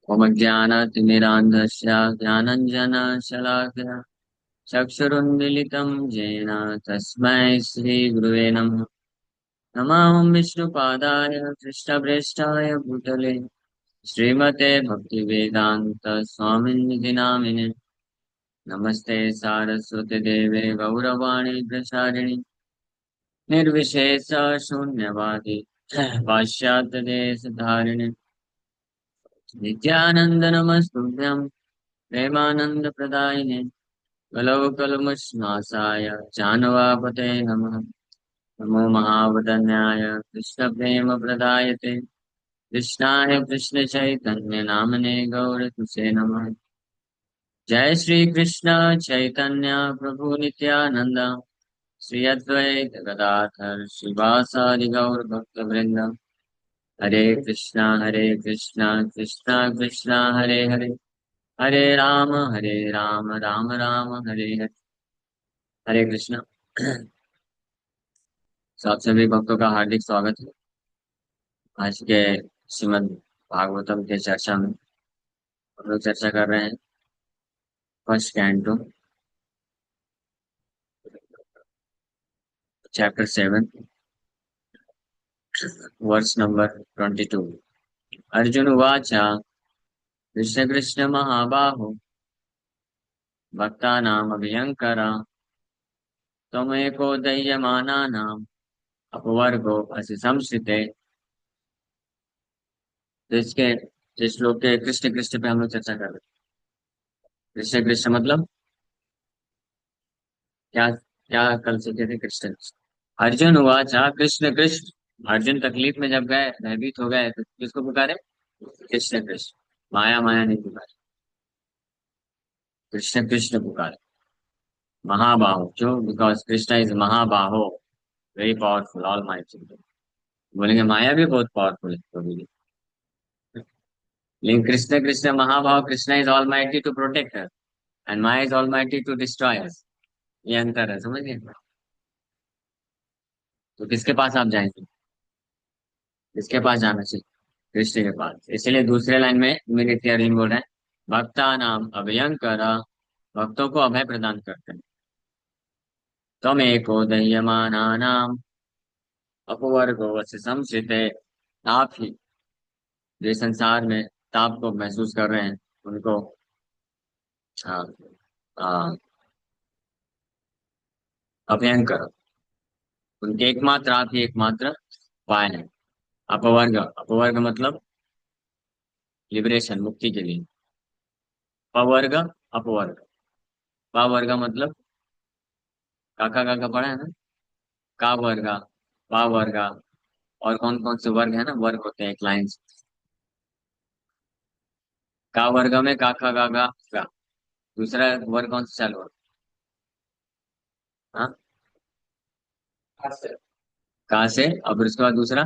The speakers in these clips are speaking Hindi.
ओमज्ञानातिमिरान्धस्य ज्ञानञ्जनशलाकया चक्षुरुन्मीलितं येन तस्मै श्रीगुरुवे नमः। नमामि विष्णुपादाय कृष्णप्रेष्ठाय भूतले श्रीमते भक्तिवेदान्त स्वामिनिधि नामिने। नमस्ते सारस्वती देवे गौरवाणी प्रचारिणि निर्विशेष शून्यवादी पाश्चात्यदेशधारिणि नित्यानन्द नमस्तुभ्यं प्रेमानन्दप्रदायिने कलौकलमश्नासाय जानवापते नमः। नमो महावदन्याय कृष्णप्रेमप्रदायते कृष्णाय कृष्णचैतन्य नामने गौरतुसे नमः। जय श्री कृष्ण चैतन्य प्रभु नित्यानंद श्री अद्वैत गदाधर श्रीवासादि गौर भक्त वृंद। हरे कृष्णा कृष्णा कृष्णा हरे हरे हरे राम राम राम हरे हरे। हरे कृष्णा। सब सभी भक्तों का हार्दिक स्वागत है आज के श्रीमद् भागवतम के चर्चा में। हम लोग चर्चा कर रहे हैं first canto chapter 7 verse number 22। Arjun उवाच कृष्ण कृष्ण महाबाहो भक्तानामभयङ्कर त्वमेको दह्यमानानाम् अपवर्गो असि संश्रिते। तो इसके इस श्लोक के कृष्ण कृष्ण पे हम लोग चर्चा कर रहे हैं। कृष्ण कृष्ण मतलब क्या क्या कल सीखे थे कृष्ण कृष्ण। अर्जुन हुआ चाह कृष्ण कृष्ण। अर्जुन तकलीफ में जब गए भयभीत हो गए तो किसको पुकारे? कृष्ण कृष्ण। माया माया नहीं पुकारे, कृष्ण कृष्ण पुकारे। महाबाहो क्यों? बिकॉज कृष्ण इज महाबाहो, वेरी पावरफुल ऑल माइटी। बोलेंगे माया भी बहुत पावरफुल है तो भी। लेकिन कृष्ण कृष्ण महाभाव, Krishna is all mighty to protect us and maya is all mighty to destroy us. ये अंतर है, समझ गए? तो किसके पास आप जाएंगे? किसके पास जाना चाहिए? कृष्ण के पास। इसलिए दूसरे लाइन में इमीडिएटली अर्जुन बोल रहे हैं भक्ता नाम अभयंकर, भक्तों को अभय प्रदान करते हैं। त्वमेको दह्यमानानाम अपवर्गो वस्य संश्रिते। आप ही जो इस संसार में ताप को महसूस कर रहे हैं उनको आ, आ, अभयंकर, उनके एकमात्र आप ही एकमात्र उपाय है। अपवर्ग, अपवर्ग मतलब लिबरेशन, मुक्ति के लिए। पवर्ग, अपवर्ग। पवर्ग मतलब काका काका पढ़ा है ना, का वर्गा, पा वर्गा। और कौन कौन से वर्ग है ना, वर्ग होते हैं एक लाइन से। का वर्ग में काका गागा गा। दूसरा वर्ग कौन सा चालू है? हाँ, का से। अब उसके बाद दूसरा,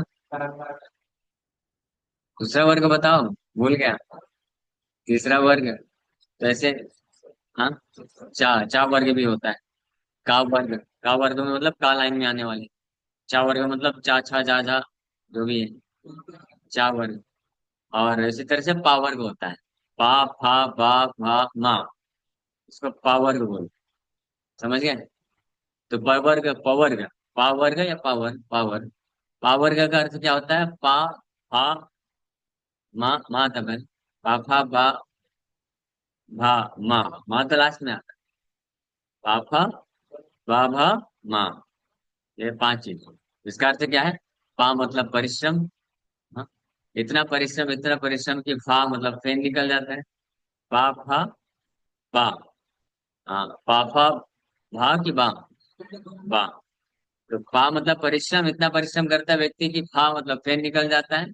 दूसरा वर्ग बताओ, भूल गया। तीसरा वर्ग तो ऐसे। हाँ, चा वर्ग भी होता है। का वर्ग, का वर्ग में मतलब का लाइन में आने वाले। चा वर्ग मतलब चा छा जा जा, जो भी है चा वर्ग। और इसी तरह से पा वर्ग होता है। पा फा बा भा मा, इसको पा वर्ग बोल। समझ गए? तो पवर्ग, पवर्ग, पावर्ग या पावर, पावर। पावर्ग का अर्थ क्या होता है? पा फा मा, मा तक है। पा फा बा भा मा, मा तो लास्ट में आता है। पा फा बा भा मा, ये पांच चीज। इसका अर्थ क्या है? पा मतलब परिश्रम। हाँ? इतना परिश्रम कि फा मतलब फेन निकल जाता है। पा फा बा। हाँ, पा फा भा की बा, बा। तो पा मतलब परिश्रम, इतना परिश्रम करता है व्यक्ति की फा मतलब फेन निकल जाता है।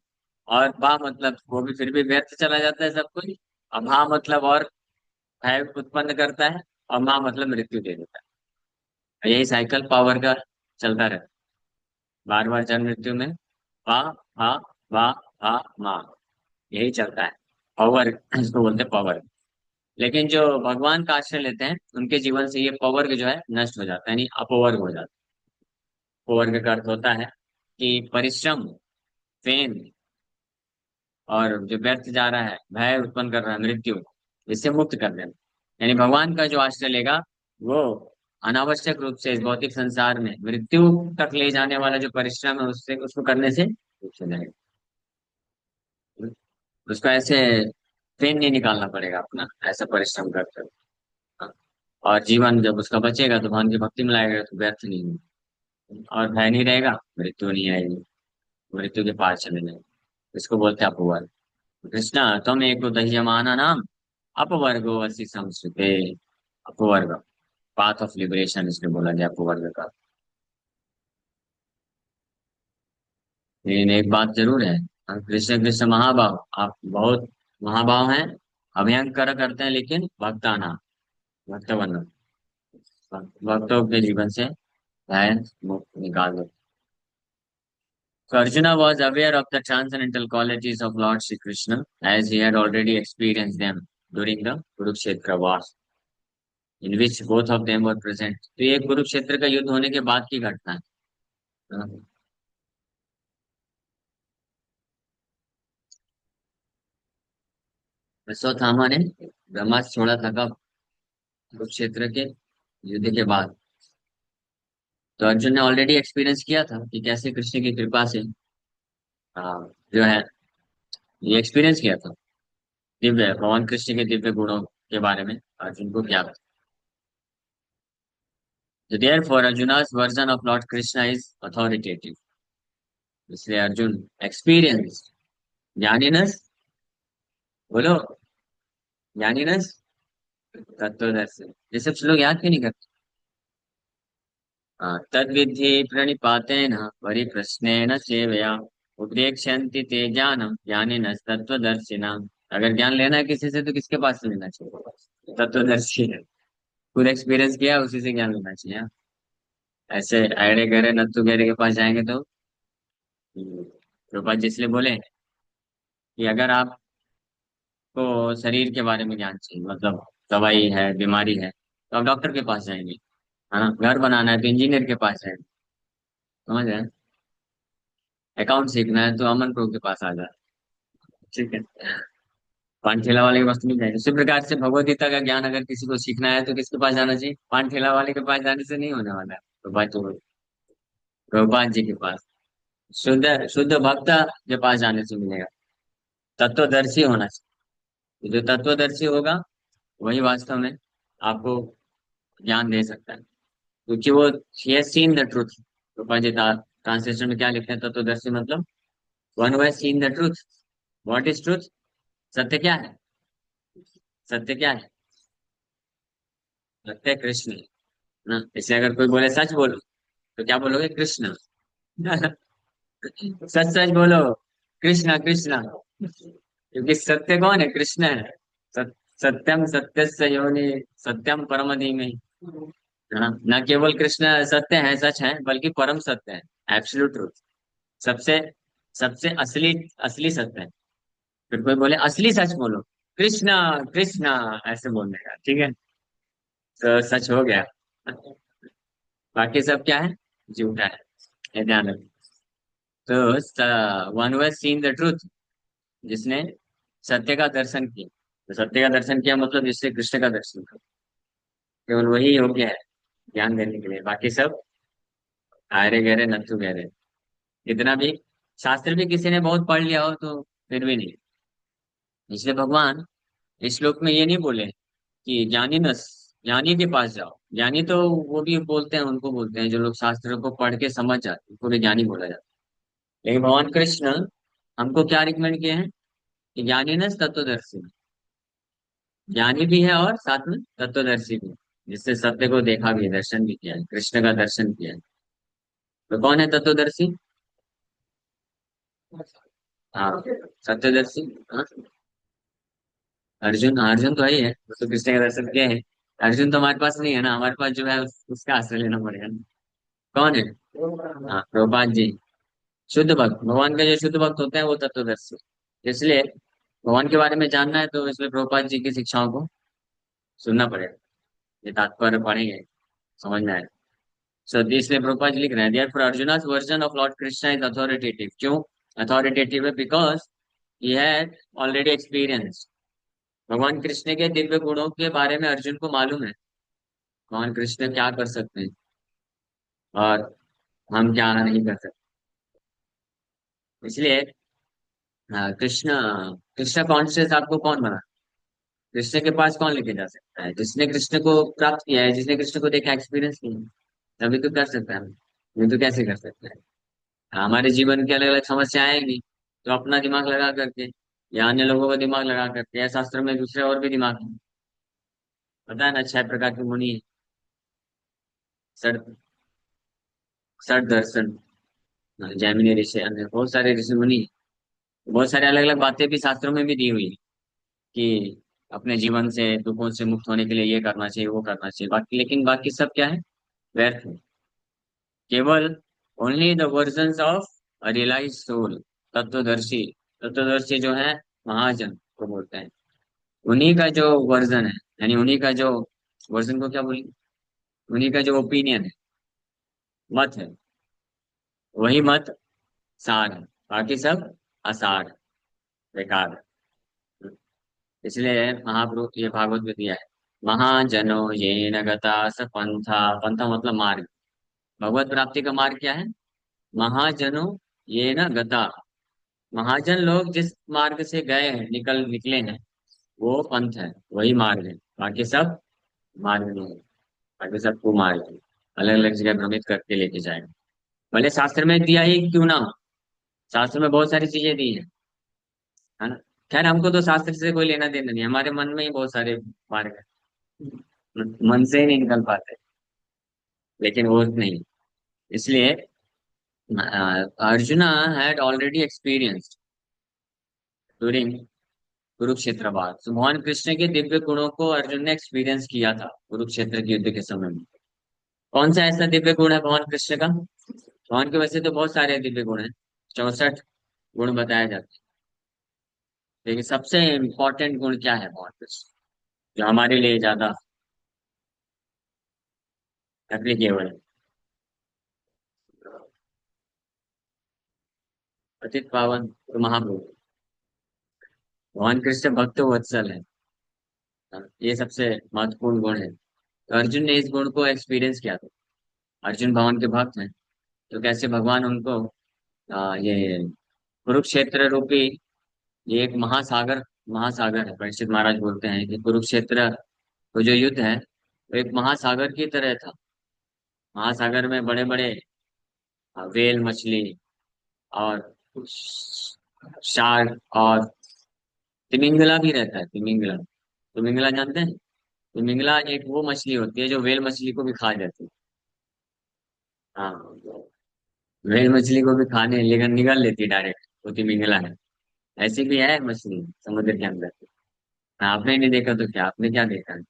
और बा मतलब वो भी फिर भी व्यर्थ चला जाता है सब कुछ। और भा मतलब और भय उत्पन्न करता है। और माँ मतलब मृत्यु दे देता है। यही साइकिल पावर का चलता रहता है, बार बार जन्म मृत्यु में। पा फा बा भा माँ, यही चलता है। पावर, इसको बोलते हैं पावर। लेकिन जो भगवान का आश्रय लेते हैं उनके जीवन से ये पवर्ग जो है नष्ट हो जाता है, यानी अपवर्ग हो जाता है। अपवर्ग का अर्थ होता है कि परिश्रम, फेन, और जो व्यर्थ जा रहा है, भय उत्पन्न कर रहा है, मृत्यु, इससे मुक्त कर देना। यानी भगवान का जो आश्रय लेगा वो अनावश्यक रूप से इस भौतिक संसार में मृत्यु तक ले जाने वाला जो परिश्रम है उससे उसको करने से रुक जाएगा। उसको ऐसे पेन नहीं निकालना पड़ेगा अपना, ऐसा परिश्रम करते हो। और जीवन जब उसका बचेगा तो भगवान की भक्ति में लाएगा तो व्यर्थ नहीं होगा। और भय नहीं रहेगा, मृत्यु नहीं आएगी, मृत्यु के पार चले जाएंगे। इसको बोलते हैं अपवर्ग। कृष्णा त्वम एको दह्यमाना नाम अपवर्गो असि संस्कृते। अपवर्ग, पाथ ऑफ लिबरेशन इसमें बोला गया अपवर्ग का। लेकिन एक बात जरूर है, हम कृष्ण कृष्ण महाभाव, आप बहुत महाभाव हैं, अभयंकर करते हैं, लेकिन भक्ताना, भक्त बनना, भक्तों के जीवन से भय मुक्त निकाल दो। So Arjuna was aware of the transcendental qualities of Lord Shri Krishna as he had already experienced them during the Kurukshetra war, in which both of them were present. तो ये कुरुक्षेत्र का युद्ध होने के बाद की घटना है। हाँ, अश्वत्थामा ने ब्रह्मास्त्र छोड़ा था कब? कुरुक्षेत्र के युद्ध के बाद। तो अर्जुन ने ऑलरेडी एक्सपीरियंस किया था कि कैसे कृष्ण की कृपा से जो है, ये एक्सपीरियंस किया था। दिव्य भगवान कृष्ण के दिव्य गुणों के बारे में अर्जुन को क्या। So therefore, Arjuna's version of Lord Krishna is authoritative. इसलिए अर्जुन एक्सपीरियंस, ज्ञानीनस, बोलो, ज्ञानीनस, तत्वदर्शी, ये सब श्लोक याद क्यों नहीं करते? तद विद्धि प्रणिपातेन परिप्रश्नेन सेवया उपदेक्ष्यन्ति ते ज्ञानम ज्ञानिनस तत्वदर्शिना। अगर ज्ञान लेना है किसी से तो किसके पास से लेना चाहिए? तत्वदर्शी है, खुद एक्सपीरियंस किया उसी से ज्ञान लेना चाहिए। ऐसे अरे गहरे नत्थु गहरे के पास जाएंगे तो रूपा जी इसलिए बोले कि अगर आपको शरीर के बारे में ज्ञान चाहिए, मतलब दवाई है, बीमारी है, तो आप डॉक्टर के पास जाएंगे, है ना? घर बनाना है तो इंजीनियर के पास जाएंगे, समझ रहे हैं? अकाउंट सीखना है तो अमन प्रो के पास आ जाए, ठीक है? पान ठेला वाले के पास तो नहीं जाएंगे। उसी प्रकार से भगवत गीता का ज्ञान अगर किसी को सीखना है तो किसके पास जाना चाहिए? पान ठेला वाले के पास जाने से नहीं होने वाला है। तो बात तो भगवान जी के पास, शुद्ध शुद्ध भक्त के पास जाने से मिलेगा। तत्वदर्शी होना चाहिए, जो तत्वदर्शी होगा वही वास्तव में आपको ज्ञान दे सकता है, क्योंकि वो he has seen the truth. Rupa ji translation में क्या लिखते हैं? तत्वदर्शी मतलब one who has seen the truth. What is truth? सत्य क्या है? सत्य क्या है? सत्य कृष्ण है ना। इसलिए अगर कोई बोले सच बोलो तो क्या बोलोगे? कृष्ण। सच सच बोलो, कृष्ण कृष्ण, क्योंकि सत्य कौन है? कृष्ण है। सत्यम सत्यस्य योनि, सत्यम परम धीमहि। हाँ, न केवल कृष्ण सत्य है, सच है, बल्कि परम सत्य है, एब्सोल्यूट ट्रूथ, सबसे सबसे असली असली सत्य है। फिर कोई बोले असली सच बोलो, कृष्ण कृष्ण, ऐसे बोलने का, ठीक है? तो सच हो गया, बाकी सब क्या है? झूठा है, ये ध्यान रखो। तो one who has seen the truth, जिसने सत्य का दर्शन किया। तो सत्य का दर्शन किया मतलब जिससे कृष्ण का दर्शन किया, केवल वही योग्य है ज्ञान देने के लिए। बाकी सब आयरे गहरे नत्थु गहरे, इतना भी शास्त्र भी किसी ने बहुत पढ़ लिया हो तो फिर भी नहीं। इसलिए भगवान इस श्लोक में ये नहीं बोले कि ज्ञानी न, ज्ञानी के पास जाओ। ज्ञानी तो वो भी बोलते हैं, उनको बोलते हैं जो लोग शास्त्र को पढ़ के समझ जाते हैं, उनको भी ज्ञानी बोला जाता है। लेकिन भगवान कृष्ण हमको क्या रिकमेंड किए हैं? कि ज्ञानी न तत्वदर्शी, ज्ञानी भी है और साथ में तत्वदर्शी भी है, जिससे सत्य को देखा भी है, दर्शन भी किया है, कृष्ण का दर्शन किया है। तो कौन है तत्वदर्शी? हाँ, सत्यदर्शी। हाँ, अर्जुन, अर्जुन तो है ही है, वो तो कृष्ण का दर्शन किया है। अर्जुन तो हमारे पास नहीं है ना, हमारे पास जो है उसका आश्रय लेना पड़ेगा ना। कौन है? हाँ, प्रभुपाद जी। शुद्ध भक्त, भगवान का जो शुद्ध भक्त होता है वो तत्वदर्शी। इसलिए भगवान के बारे में जानना है तो इसमें प्रभुपाद जी की शिक्षाओं को सुनना पड़ेगा। ये तात्पर्य पढ़ेंगे, समझ में आएगा। सो इसलिए प्रभुपाद जी लिख रहे हैं, therefore Arjuna's version of lord Krishna is authoritative. क्यों अथॉरिटेटिव है? Because had already experience. भगवान कृष्ण के दिव्य गुणों के बारे में अर्जुन को मालूम है, भगवान कृष्ण क्या कर सकते हैं और हम क्या नहीं कर सकते। इसलिए कृष्ण, कृष्ण कॉन्शियस आपको कौन बना, कृष्ण के पास कौन लेके जा सकता है, जिसने कृष्ण को प्राप्त किया है, जिसने कृष्ण को देखा, एक्सपीरियंस किया है, तभी तो कर सकता है। नहीं तो कैसे कर सकता है। हमारे जीवन की अलग अलग समस्याएं आएंगी, तो अपना दिमाग लगा करके या अन्य लोगों का दिमाग लगा करके, या शास्त्र में दूसरे और भी दिमाग हैं। पता है ना, 6 प्रकार की मुनि है। षड षड दर्शन, जैमिनी ऋषि, अन्य बहुत सारे ऋषि मुनि हैं। बहुत सारे अलग अलग बातें भी शास्त्रों में भी दी हुई है कि अपने जीवन से दुखों से मुक्त होने के लिए ये करना चाहिए, वो करना चाहिए, बाकी लेकिन बाकी सब क्या है, व्यर्थ है। केवल only the version of realize soul, तत्वदर्शी, तत्वदर्शी जो है महाजन को बोलते हैं, उन्हीं का जो वर्जन है, यानी उन्हीं का जो वर्जन को क्या बोलेंगे, उन्हीं का जो ओपिनियन है, मत है, वही मत सार है, बाकी सब असार है, बेकार है। इसलिए महाप्रभु ये भागवत में दिया है, महाजनो ये न गता स पंथा, पंथा मतलब मार्ग। भगवत प्राप्ति का मार्ग क्या है, महाजनो ये न गता, महाजन लोग जिस मार्ग से गए हैं, निकले हैं, वो पंथ है, वही मार्ग है, बाकी सब मार्ग नहीं है, बाकी सब को मार्ग है, अलग अलग जगह भ्रमित करके लेके जाएगा। भले शास्त्र में दिया ही क्यों ना हो, शास्त्र में बहुत सारी चीजें दी है ना। खैर हमको तो शास्त्र से कोई लेना देना नहीं, हमारे मन में ही बहुत सारे मार्ग है, मन से ही नहीं निकल पाते, लेकिन वो नहीं। इसलिए Arjuna had already experienced during Kurukshetra war, तो भगवान कृष्ण के दिव्य गुणों को अर्जुन ने एक्सपीरियंस किया था कुरुक्षेत्र के युद्ध के समय में। कौन सा ऐसा दिव्य गुण है भगवान कृष्ण का, भगवान के वैसे तो बहुत सारे दिव्य गुण हैं, 64 गुण बताए जाते हैं, लेकिन सबसे इम्पोर्टेंट गुण क्या है भगवान कृष्ण, जो हमारे लिए ज्यादा एप्लीकेबल है। पतित पावन और महाप्रभु, भगवान कृष्ण भक्त वत्सल है, ये सबसे महत्वपूर्ण गुण है। तो अर्जुन ने इस गुण को एक्सपीरियंस किया था, अर्जुन भगवान के भक्त हैं, तो कैसे भगवान उनको ये कुरुक्षेत्र रूपी, ये एक महासागर, महासागर है, परीक्षित महाराज बोलते हैं कि कुरुक्षेत्र वो जो युद्ध है वो एक महासागर की तरह था। महासागर में बड़े बड़े व्हेल मछली और शार्क और तिमिंगला भी रहता है, तिमिंगला, तिमिंगला जानते हैं, तिमिंगला एक वो मछली होती है जो व्हेल मछली को भी खा जाती है। हाँ, व्हेल मछली को भी खाने लेकर निगल लेती है डायरेक्ट, वो तिमिंगला है। ऐसी भी है मछली समुद्र के अंदर। आपने ही नहीं देखा तो क्या, आपने क्या देखा है?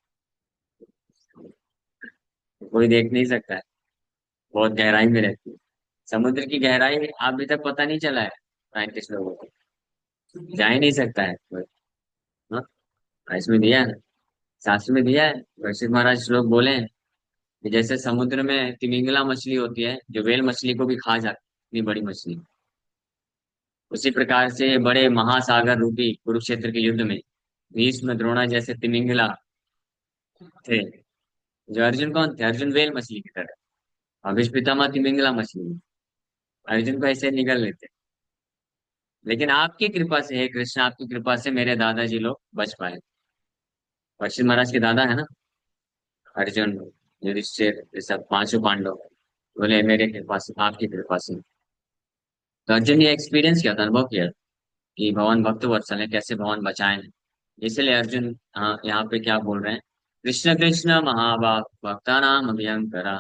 कोई देख नहीं सकता है, बहुत गहराई में रहती है। समुद्र की गहराई अभी तक पता नहीं चला है साइंटिस्ट लोगों को, जा ही नहीं सकता है कोई। हाँ, इसमें दिया है, शास्त्र में दिया है, वैसे महाराज श्लोक बोले हैं कि जैसे समुद्र में तिमिंगला मछली होती है जो व्हेल मछली को भी खा जाती है, इतनी बड़ी मछली, उसी प्रकार से बड़े महासागर रूपी कुरुक्षेत्र के युद्ध में भीष्म द्रोणा जैसे तिमिंगला थे। जो अर्जुन कौन थे, अर्जुन व्हेल मछली की तरह, और भीष्म पितामह तिमिंगला मछली, अर्जुन को ऐसे निगल लेते। लेकिन आपकी कृपा से हे कृष्ण, आपकी कृपा से मेरे दादाजी लोग बच पाए, परीक्षित महाराज के दादा है ना, अर्जुन, युधिष्ठिर, ये सब पांचों पांडव, बोले मेरे कृपा से, आपकी कृपा से। तो अर्जुन ये एक्सपीरियंस किया था, अनुभव किया कि भगवान भक्त वत्सल है, कैसे भगवान बचाए हैं। इसलिए अर्जुन यहाँ पे क्या बोल रहे हैं, कृष्ण कृष्ण महाबाह भक्ता नाम अभयंकरा।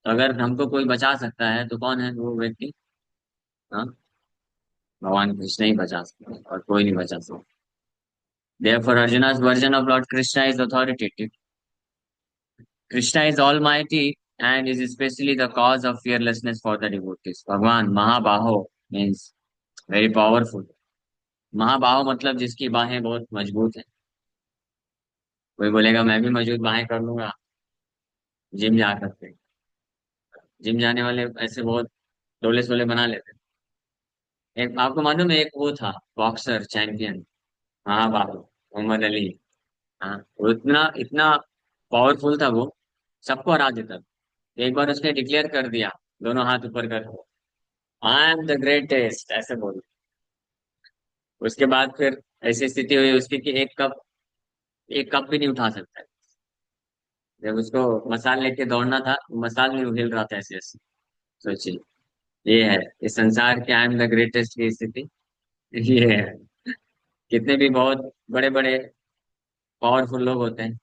तो अगर हमको कोई बचा सकता है तो कौन है वो व्यक्ति, हाँ, भगवान कृष्ण ही बचा सकते हैं और कोई नहीं बचा सकता। Therefore, Arjuna's version of Lord Krishna is authoritative. Krishna is almighty and is especially the cause of fearlessness for the devotees. भगवान महाबाहो means very powerful. महाबाहो मतलब जिसकी बाहें बहुत मजबूत है। कोई बोलेगा मैं भी मजबूत बाहें कर लूंगा, जिम जा करके, जिम जाने वाले ऐसे बहुत डोले सोले बना लेते हैं, एक आपको मालूम है, एक वो था बॉक्सर चैंपियन, हाँ बाबू, मोहम्मद अली। हाँ, वो इतना इतना पावरफुल था वो, सबको हरा देता था। एक बार उसने डिक्लेयर कर दिया, दोनों हाथ ऊपर कर, आई एम द ग्रेटेस्ट, ऐसे बोल। उसके बाद फिर ऐसी स्थिति हुई उसकी कि एक कप भी नहीं उठा सकता। जब उसको मसाल लेके दौड़ना था, मसाल नहीं हिल रहा था ऐसे ऐसे। सोचिए, ये है इस संसार के आई एम द ग्रेटेस्ट की स्थिति। ये है, कितने भी बहुत बड़े बड़े पावरफुल लोग होते हैं,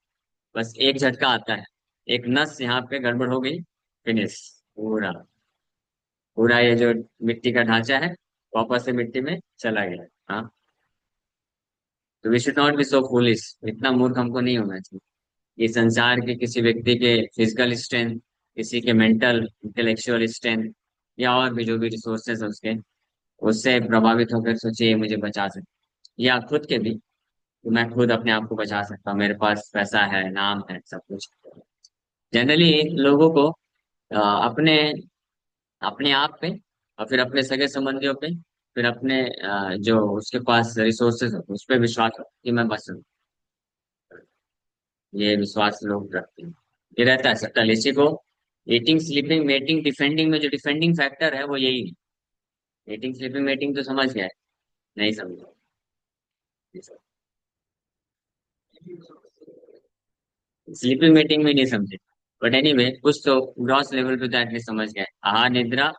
बस एक झटका आता है, एक नस यहाँ पे गड़बड़ हो गई, फिनिश, पूरा पूरा ये जो मिट्टी का ढांचा है वापस से मिट्टी में चला गया। हाँ, तो we should not be so foolish, इतना मूर्ख हमको नहीं होना चाहिए। ये संसार के किसी व्यक्ति के फिजिकल स्ट्रेंथ, किसी के मेंटल इंटेलेक्चुअल स्ट्रेंथ, या और भी जो भी रिसोर्सेज है उसके, उससे प्रभावित होकर सोचिए ये मुझे बचा सकते, या खुद के भी, तो मैं खुद अपने आप को बचा सकता हूँ, मेरे पास पैसा है, नाम है, सब कुछ। जनरली लोगों को अपने अपने आप पे, और फिर अपने सगे संबंधियों पे, फिर अपने जो उसके पास रिसोर्सेज हो उस पर विश्वास हो कि मैं बच सकता हूँ। ये विश्वास लोग रखते हैं, ये रहता है सबका इसी को। ईटिंग स्लीपिंग मेटिंग डिफेंडिंग में जो डिफेंडिंग फैक्टर है वो यही है। ईटिंग स्लीपिंग मेटिंग तो समझ गया है, नहीं समझा? स्लीपिंग मीटिंग में नहीं समझे, बट एनीवे कुछ तो ग्रॉस लेवल पे तो एटलीस्ट समझ गए। आहार निद्रा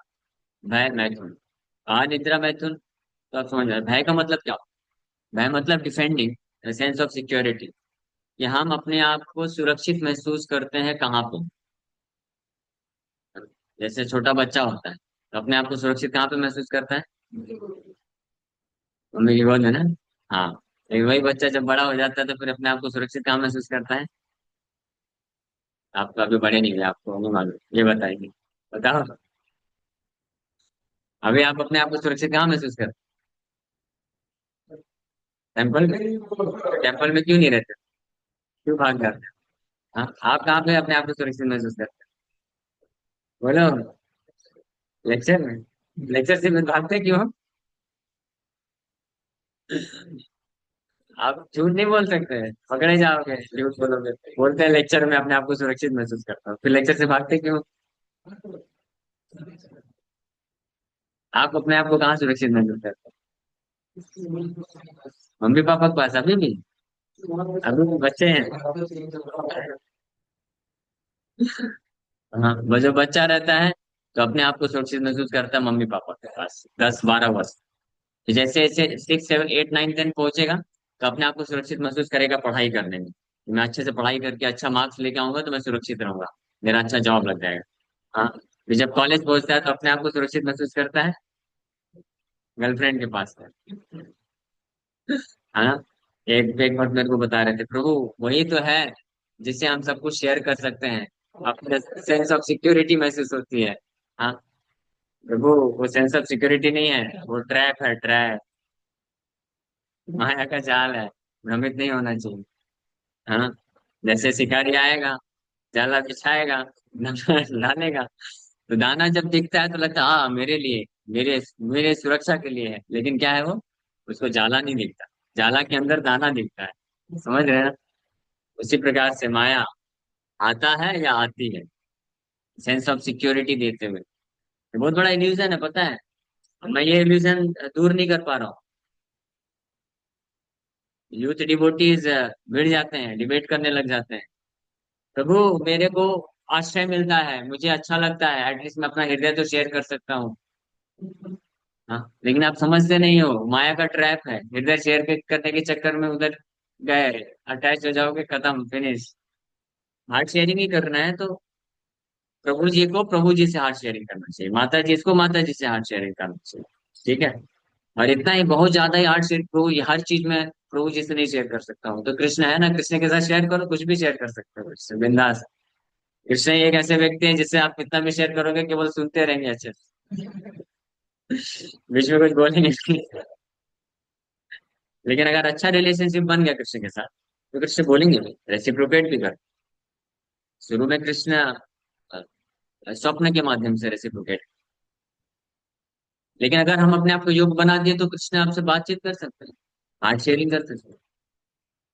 भय मैथुन। आहार निद्रा मैथुन तो आप समझ रहे हैं। भय का मतलब क्या? भय मतलब डिफेंडिंग, सेंस ऑफ सिक्योरिटी, कि हम अपने आप को सुरक्षित महसूस करते हैं कहाँ पे। जैसे छोटा बच्चा होता है तो अपने आप को सुरक्षित कहाँ पे महसूस करता है? मम्मी की गोद में ना। हाँ, लेकिन वही बच्चा जब बड़ा हो जाता है तो फिर अपने आप को सुरक्षित कहाँ महसूस करता है? आप तो अभी बड़े नहीं हुए, आपको नहीं मालूम, ये बताइए, बताओ। अभी आप अपने आप को सुरक्षित कहाँ महसूस करते हैं? टेम्पल में। टेम्पल में क्यों नहीं रहते? क्यों भाग जाते हैं? हाँ, आप कहाँ पे अपने आप को सुरक्षित महसूस करते हैं? बोलो। लेक्चर में। लेक्चर से भागते क्यों हम? आप झूठ नहीं बोल सकते, पकड़े जाओगे झूठ बोलोगे। बोलते हैं लेक्चर में अपने आप को सुरक्षित महसूस करता हूँ, फिर लेक्चर से भागते क्यों? आप अपने आप को कहाँ सुरक्षित महसूस करते हैं? मम्मी पापा के पास अभी भी? अभी भी बच्चे हैं? हाँ, वो जो बच्चा रहता है तो अपने आप को सुरक्षित महसूस करता है मम्मी पापा के पास 10-12 वर्ष। जैसे जैसे 6 7 8 9 10 पहुंचेगा तो अपने आप को सुरक्षित महसूस करेगा पढ़ाई करने में। मैं अच्छे से पढ़ाई करके अच्छा मार्क्स लेके आऊंगा तो मैं सुरक्षित रहूंगा, मेरा अच्छा जॉब लग जाएगा। हाँ, फिर जब कॉलेज पहुंचता है तो अपने आप को सुरक्षित महसूस करता है गर्लफ्रेंड के पास है। हाँ, एक एक बार मेरे को बता रहे थे, प्रभु वही तो है जिससे हम सब कुछ शेयर कर सकते हैं, अपने सेंस ऑफ सिक्योरिटी महसूस होती है। हाँ प्रभु, वो सेंस ऑफ सिक्योरिटी नहीं है, वो ट्रैप है, ट्रैप, माया का जाल है, भ्रमित नहीं होना चाहिए। हाँ, जैसे शिकारी आएगा, जाला बिछाएगा, दाना डालेगा, तो दाना जब दिखता है तो लगता है हाँ मेरे लिए, मेरे मेरे सुरक्षा के लिए है, लेकिन क्या है वो, उसको जाला नहीं दिखता, जाला के अंदर दाना दिखता है। समझ रहे हैं ना? उसी प्रकार से माया आता है या आती है सेंस ऑफ सिक्योरिटी देते हुए। ये बहुत बड़ा इल्यूजन है, पता है? मैं ये इल्यूजन दूर नहीं कर पा रहा हूँ। यूथ डिवोटीज भिड़ जाते हैं, डिबेट करने लग जाते हैं, प्रभु मेरे को आश्रय मिलता है, मुझे अच्छा लगता है, एटलीस्ट मैं अपना हृदय तो शेयर कर सकता हूँ। हाँ, लेकिन आप समझते नहीं हो, माया का ट्रैप है, हृदय शेयर करने के चक्कर में उधर गए, अटैच हो जाओगे, खत्म, फिनिश। हार्ट शेयरिंग ही करना है तो प्रभु जी को प्रभु जी से हार्ट शेयरिंग करना चाहिए, माता जी इसको माता जी से हार्ट शेयरिंग करना चाहिए। ठीक है? और इतना ही, बहुत ज्यादा ही हार्ट शेयर प्रभु हर चीज में प्रभु जी से नहीं शेयर कर सकता हूँ, तो कृष्ण है ना, कृष्ण के साथ शेयर करो, कुछ भी शेयर कर सकते हो उससे बिंदास। कृष्ण ही एक ऐसे व्यक्ति हैं जिससे आप कितना भी शेयर करोगे केवल सुनते रहेंगे अच्छे से। बीच में कुछ बोलेंगे नहीं। लेकिन अगर अच्छा रिलेशनशिप बन गया कृष्ण के साथ तो कृष्ण बोलेंगे भी, रेसिप्रोकेट भी कर। शुरू में कृष्ण स्वप्न के माध्यम से रेसिप्रोकेट, लेकिन अगर हम अपने आप को योग्य बना दिए तो कृष्ण आपसे बातचीत कर सकते हैं, हार्ट शेयरिंग कर सकते हैं।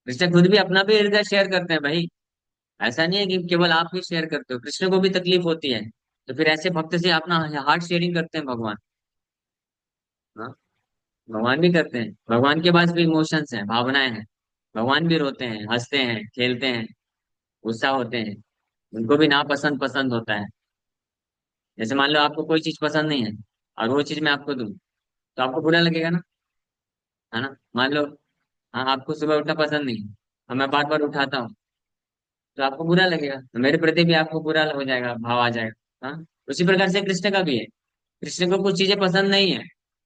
कृष्ण खुद भी अपना भी हृदय शेयर करते हैं भाई। ऐसा नहीं है कि केवल आप ही शेयर करते हो, कृष्ण को भी तकलीफ होती है। तो फिर ऐसे भक्त से अपना हार्ट शेयरिंग करते हैं भगवान। हाँ, भगवान भी करते हैं, भगवान के पास भी इमोशंस हैं, भावनाएं हैं। भगवान भी रोते हैं, हंसते हैं, खेलते हैं, गुस्सा होते हैं। उनको भी नापसंद पसंद होता है। जैसे मान लो आपको कोई चीज पसंद नहीं है और वो चीज मैं आपको दूं, तो आपको बुरा लगेगा ना, है ना। मान लो, हाँ, आपको सुबह उठना पसंद नहीं है और मैं बार बार उठाता हूँ, तो आपको बुरा लगेगा, तो मेरे प्रति भी आपको बुरा हो जाएगा, भाव आ जाएगा। हाँ, उसी प्रकार से कृष्ण का भी है। कृष्ण को कुछ चीजें पसंद नहीं है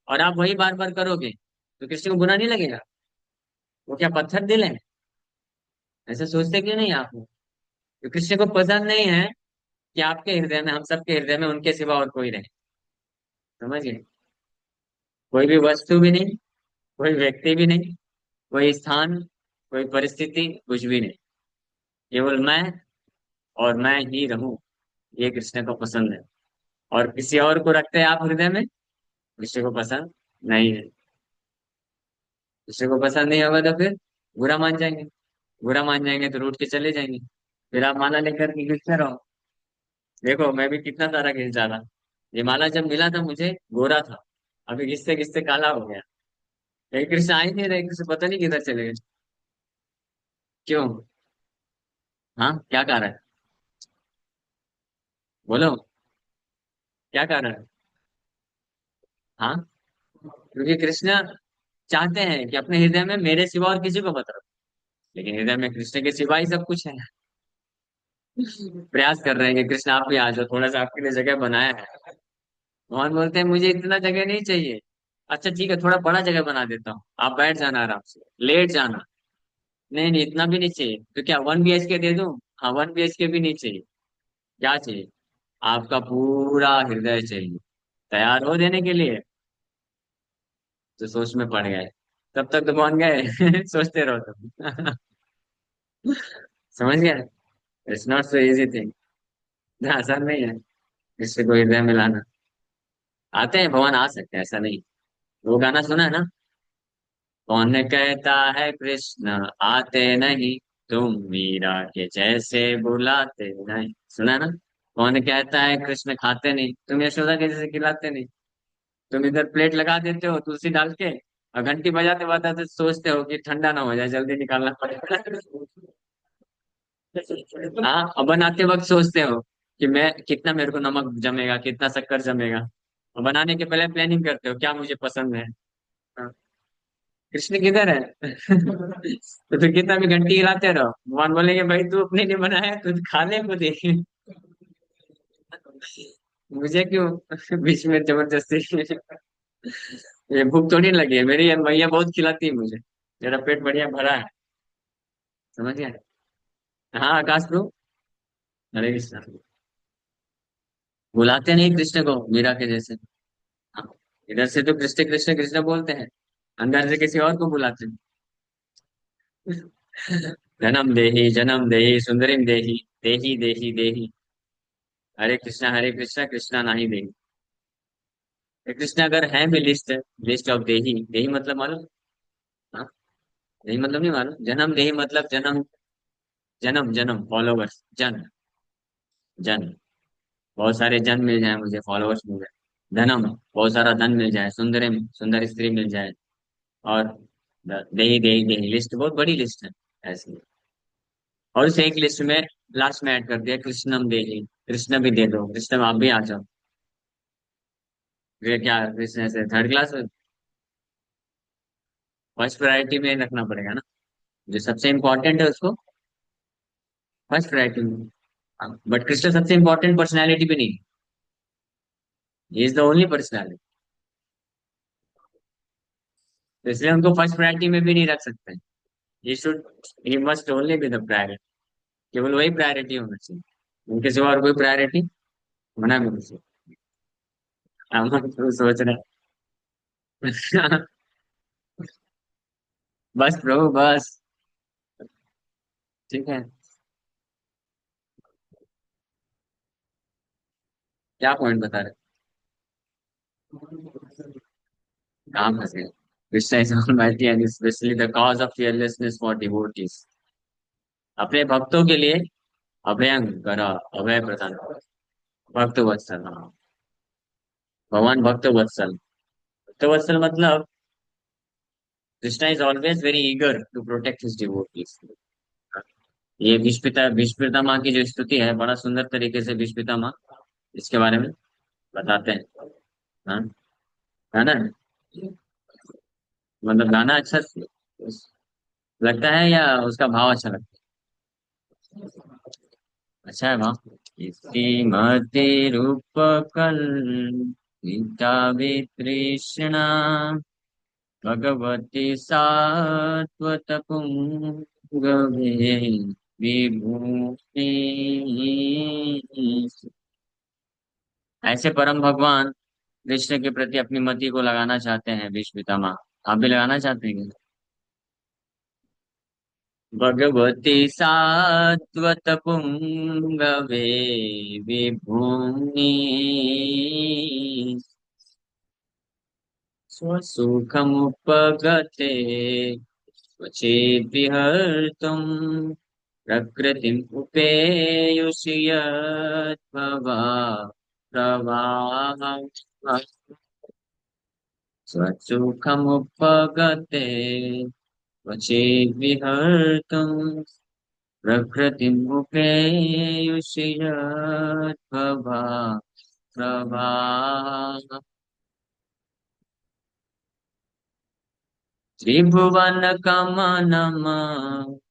और आप वही बार बार करोगे, तो कृष्ण को बुरा नहीं लगेगा? वो क्या पत्थर दिल है? ऐसे सोचते क्यों नहीं आप? तो कृष्ण को पसंद नहीं है कि आपके हृदय में, हम सबके हृदय में उनके सिवा और कोई रहे। समझिए, कोई भी वस्तु भी नहीं, कोई व्यक्ति भी नहीं, कोई स्थान, कोई परिस्थिति, कुछ भी नहीं। केवल मैं, और मैं ही रहूं, ये कृष्ण को पसंद है। और किसी और को रखते हैं आप हृदय में, कृष्ण को पसंद नहीं है। कृष्ण को पसंद नहीं होगा तो फिर बुरा मान जाएंगे। बुरा मान जाएंगे तो रूठ के चले जाएंगे। फिर आप माला लेकर के घिसते रहो। देखो मैं भी कितना सारा घिस डाला। ये माला जब मिला था मुझे गोरा था, अभी घिसते घिसते काला हो गया। लेकिन कृष्ण आ ही नहीं रहे, कृष्ण पता नहीं किधर चले गए। क्यों? हाँ, क्या कारण है? बोलो, क्या कारण है? हाँ, क्योंकि कृष्ण चाहते हैं कि अपने हृदय में मेरे सिवा और किसी को मत रखो। लेकिन हृदय में कृष्ण के सिवा ही सब कुछ है। प्रयास कर रहे हैं कि कृष्ण आप भी आ जाओ, थोड़ा सा आपके लिए जगह बनाया है। भगवान बोलते हैं मुझे इतना जगह नहीं चाहिए। अच्छा ठीक है, थोड़ा बड़ा जगह बना देता हूँ, आप बैठ जाना आराम से, लेट जाना। नहीं नहीं, इतना भी नहीं चाहिए, तो क्या 1 BHK दे दूं? हाँ, 1 BHK भी नहीं चाहिए। क्या चाहिए? आपका पूरा हृदय चाहिए। तैयार हो देने के लिए? तो सोच में पड़ गए। तब तक तो पहुंच गए। सोचते रहो तुम। समझ गए? It's not so easy thing. आसान नहीं है किसी को हृदय में लाना। आते हैं भगवान, आ सकते हैं, ऐसा नहीं। वो गाना सुना है ना, कौन कहता है कृष्ण आते नहीं, तुम मीरा के जैसे बुलाते नहीं। सुना है ना? कौन कहता है कृष्ण खाते नहीं, तुम यशोदा के जैसे खिलाते नहीं। तुम इधर प्लेट लगा देते हो तुलसी डाल के, और घंटी बजाते बजाते सोचते हो कि ठंडा ना हो जाए, जल्दी निकालना पड़ेगा। हाँ, और बनाते वक्त सोचते हो कि मैं कितना, मेरे को नमक जमेगा, कितना शक्कर जमेगा। और बनाने के पहले प्लानिंग करते हो क्या मुझे पसंद है। हाँ, कृष्ण किधर है? तो फिर कितना भी घंटी हिलाते रहो, भगवान बोलेंगे भाई तू अपने लिए बनाया है, तू खा ले खुद ही। मुझे क्यों बीच में जबरदस्ती? ये भूख थोड़ी लगी है, मेरी मैया बहुत खिलाती है मुझे, मेरा पेट बढ़िया भरा है। समझ गया? हाँ, आकाश प्रभु, हरे कृष्ण। बुलाते नहीं कृष्ण को मीरा के जैसे। हाँ, इधर से तो कृष्ण कृष्ण कृष्ण बोलते हैं, अंदर से किसी और को बुलाते हैं। जन्म देही सुंदरीम देही, देही देही देही। हरे कृष्णा कृष्णा नहीं देही। ये कृष्ण अगर है भी लिस्ट, लिस्ट ऑफ देही, देही मतलब मालूम? हाँ, देही मतलब नहीं मालूम? जन्म देही मतलब जन्म, जन्म जन्म फॉलोवर्स, जन, जन। बहुत सारे जन मिल जाए मुझे, फॉलोवर्स मिल जाए। धनम, बहुत सारा धन मिल जाए। सुंदरम, सुंदर स्त्री मिल जाए। और देही देही देही, लिस्ट बहुत बड़ी लिस्ट है ऐसी। और उसे एक लिस्ट में लास्ट में ऐड कर दिया कृष्णम देही, कृष्ण भी दे दो, कृष्ण आप भी आ जाओ। ये क्या कृष्ण से थर्ड क्लास? फर्स्ट प्रायोरिटी में रखना पड़ेगा ना, जो सबसे इम्पोर्टेंट है उसको फर्स्ट प्रायोरिटी में। बट कृष्ण सबसे इम्पोर्टेंट पर्सनैलिटी भी नहीं, इज द ओनली पर्सनैलिटी। तो इसलिए उनको फर्स्ट प्रायोरिटी में भी नहीं रख सकते। He should, he must only be the priority. केवल वही प्रायोरिटी होना चाहिए, उनके सिवा और कोई प्रायोरिटी होना भी नहीं चाहिए। हम तो सोच रहे हैं। बस प्रभु बस। ठीक है, क्या पॉइंट बता रहे? कहाँ फंस गए? Krishna is almighty and specially the cause of fearlessness for devotees. अपने भक्तों के लिए अभयंकर, अभय प्रदान, भक्त वत्सल, हाँ। भगवान भक्त वत्सल। भक्त वत्सल मतलब Krishna is always very eager to protect his devotees. ये भीष्म माँ की जो स्तुति है, बड़ा सुंदर तरीके से भीष्म माँ इसके बारे में बताते हैं। हाँ, गाना, मतलब गाना अच्छा लगता है या उसका भाव अच्छा लगता है? अच्छा है भाव। इतिमति रूपकं गीता वितृष्णा भगवती सात्वत पुंगवे विभूति। ऐसे परम भगवान कृष्ण के प्रति अपनी मति को लगाना चाहते हैं भीष्म पितामह। आप भी लगाना चाहते हैं क्या? भगवती सात्वत पुंगवे विभूनि स्वसुखमुपगते स्वचेद्विहर्तुम् प्रकृतिम् उपेयुषि यद्भवा प्रवाह स्वसुखमुपगते स्वचेद्विहर्तुम् प्रकृतिम् उपेयुषि यद्भवा प्रवाह। त्रिभुवनकमनम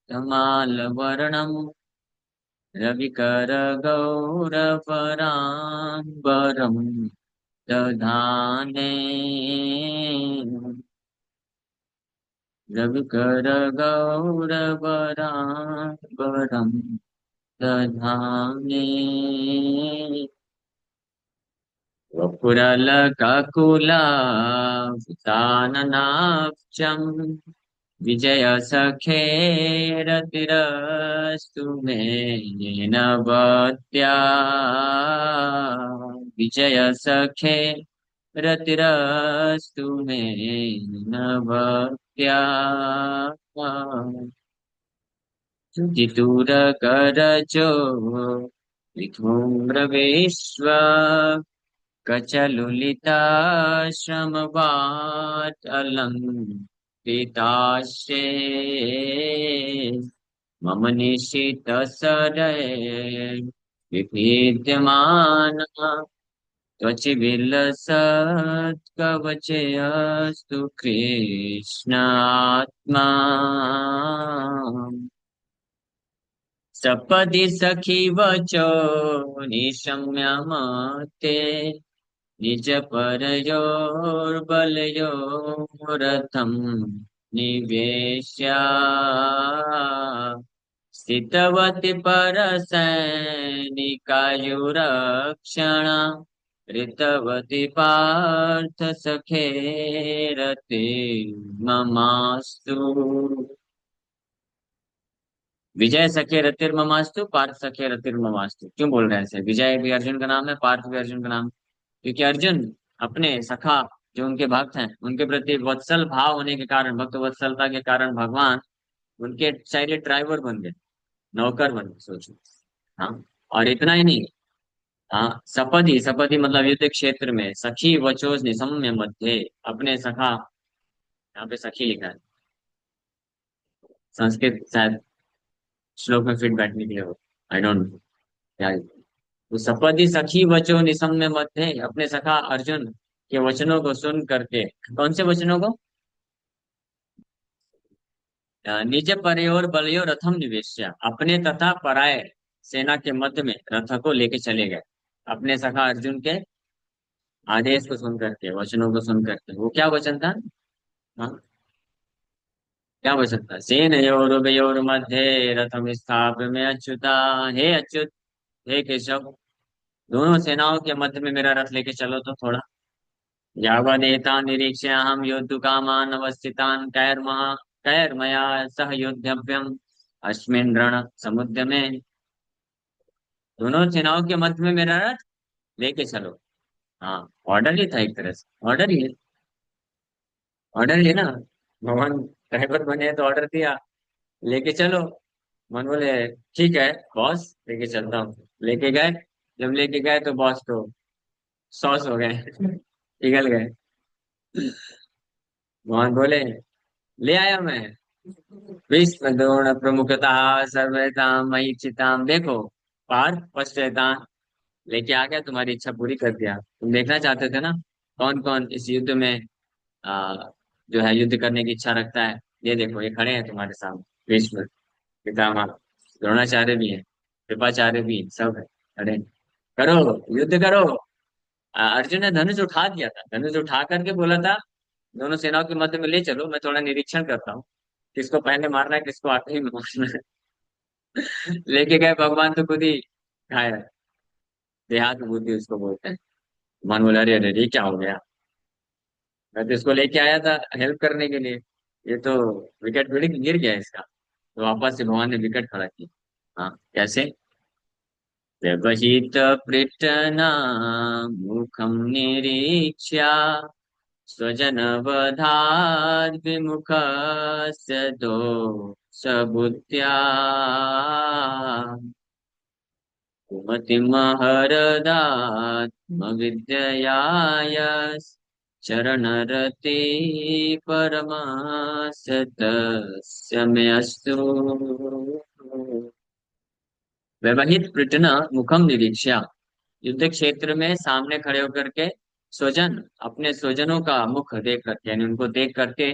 तमालवर्णम् रविकरगौरवराम्बरम् दधाने। रविकरगौरवराम्बरम् दधाने। वपुरलककुलावृताननाब्जम् विजयसखेरतिरस्तु मे येन भक्त्या। विजयसखे रतिरस्तु मे येन भक्त्या। जितुरकरजो विधूम्रविश्व कचलुलिताश्रमवाट अलङ्कृताश्रे मम निशितसरय विपीड्यमाना त्वचि विलसत्कवचेऽस्तु कृष्णात्मा। सपदि सखी वचो निशम्य मते निज परयोर्बलयोरथम् निवेश्य स्थितवति परसैनिकायुरक्षण ऋतवति पार्थ सखेरते ममास्तु। विजय सखे रतिर्ममास्तु, पार्थ सखे रतिर्ममास्तु। क्यों बोल रहे हैं ऐसे? विजय भी अर्जुन का नाम है, पार्थ भी अर्जुन का नाम है। क्योंकि अर्जुन अपने सखा, जो उनके भक्त हैं, उनके प्रति वत्सल भाव होने के कारण, भक्त वत्सलता के कारण भगवान उनके साइलेंट ड्राइवर बन गए, नौकर बन गए, सोचो। हाँ, और इतना ही नहीं। हाँ, सपदि, सपदि मतलब युद्ध क्षेत्र में, सखी वचोज निसम्य मध्य, अपने सखा, यहाँ पे सखी लिखा है, संस्कृत शायद श्लोक में फिट बैठने के लिए हो, आई डोंट नो क्या है। तो सपदि सखी वचो निसम्य मध्य, अपने सखा अर्जुन के वचनों को सुन करके, कौन से वचनों को? निज परयोर बलयो रथम निवेश्य, अपने तथा पराये सेना के मध्य में रथ को लेके चले गए, अपने सखा अर्जुन के आदेश को सुन करके, वचनों को सुन करके। वो क्या वचन था? हाँ, क्या वचन था? सेनयोर उभयोर मध्ये रथम स्थाप्य में अच्युता। हे अच्युत, हे केशव, दोनों सेनाओं के मध्य में मेरा रथ लेके चलो तो थोड़ा। यावदेता निरीक्ष्य हम योद्धुकामान् अवस्थितान् कैर्मया सह योद्धव्यम् अस्मिन् रण समुद्यमे। दोनों सेनाओं के मध्य में मेरा रथ लेके चलो। हाँ, ऑर्डर ही था, एक तरह से ऑर्डर ही है। ऑर्डर लिया ना, भगवान ड्राइवर बने तो ऑर्डर दिया, लेके चलो। मन बोले ठीक है बॉस, लेके चलता हूँ। लेके गए। जब लेके गए तो बॉस तो सॉस हो गए पिघल गए। मोहन बोले ले आया मैं, विश्व द्रोण प्रमुखता सर्वथा मयि चिताम, देखो पार पश्चैता, लेके आ गया, तुम्हारी इच्छा पूरी कर दिया। तुम देखना चाहते थे ना कौन कौन इस युद्ध में आ, जो है युद्ध करने की इच्छा रखता है। ये देखो ये खड़े हैं तुम्हारे सामने, भीष्म पितामह, द्रोणाचार्य भी है, कृपाचार्य भी हैं, सब है खड़े हैं। करो युद्ध करो। अर्जुन ने धनुष उठा दिया था, धनुष उठा करके बोला था दोनों सेनाओं के मध्य में ले चलो, मैं थोड़ा निरीक्षण करता हूँ किसको पहले मारना है किसको आखिरी में मारना है। लेके गए भगवान तो खुद ही घायल। देहात बुद्धि उसको बोलते हैं। भगवान बोला अरे अरे ये क्या हो गया, मैं तो इसको लेके आया था हेल्प करने के लिए, ये तो विकेट गिर गया इसका। तो वापस से भगवान ने विकेट खड़ा किया। हाँ कैसे, व्यवहित मुखम निरीक्ष्य स्वजन वधाद विमुख दो सबुद्ध्या कुमतिमहरदात्मविद्ययाय चरणरते परमासतस्य मे अस्तु। व्यवहित पृटना मुखम निरीक्षा, युद्ध क्षेत्र में सामने खड़े होकर के स्वजन, अपने स्वजनों का मुख देख करके यानी उनको देख करके,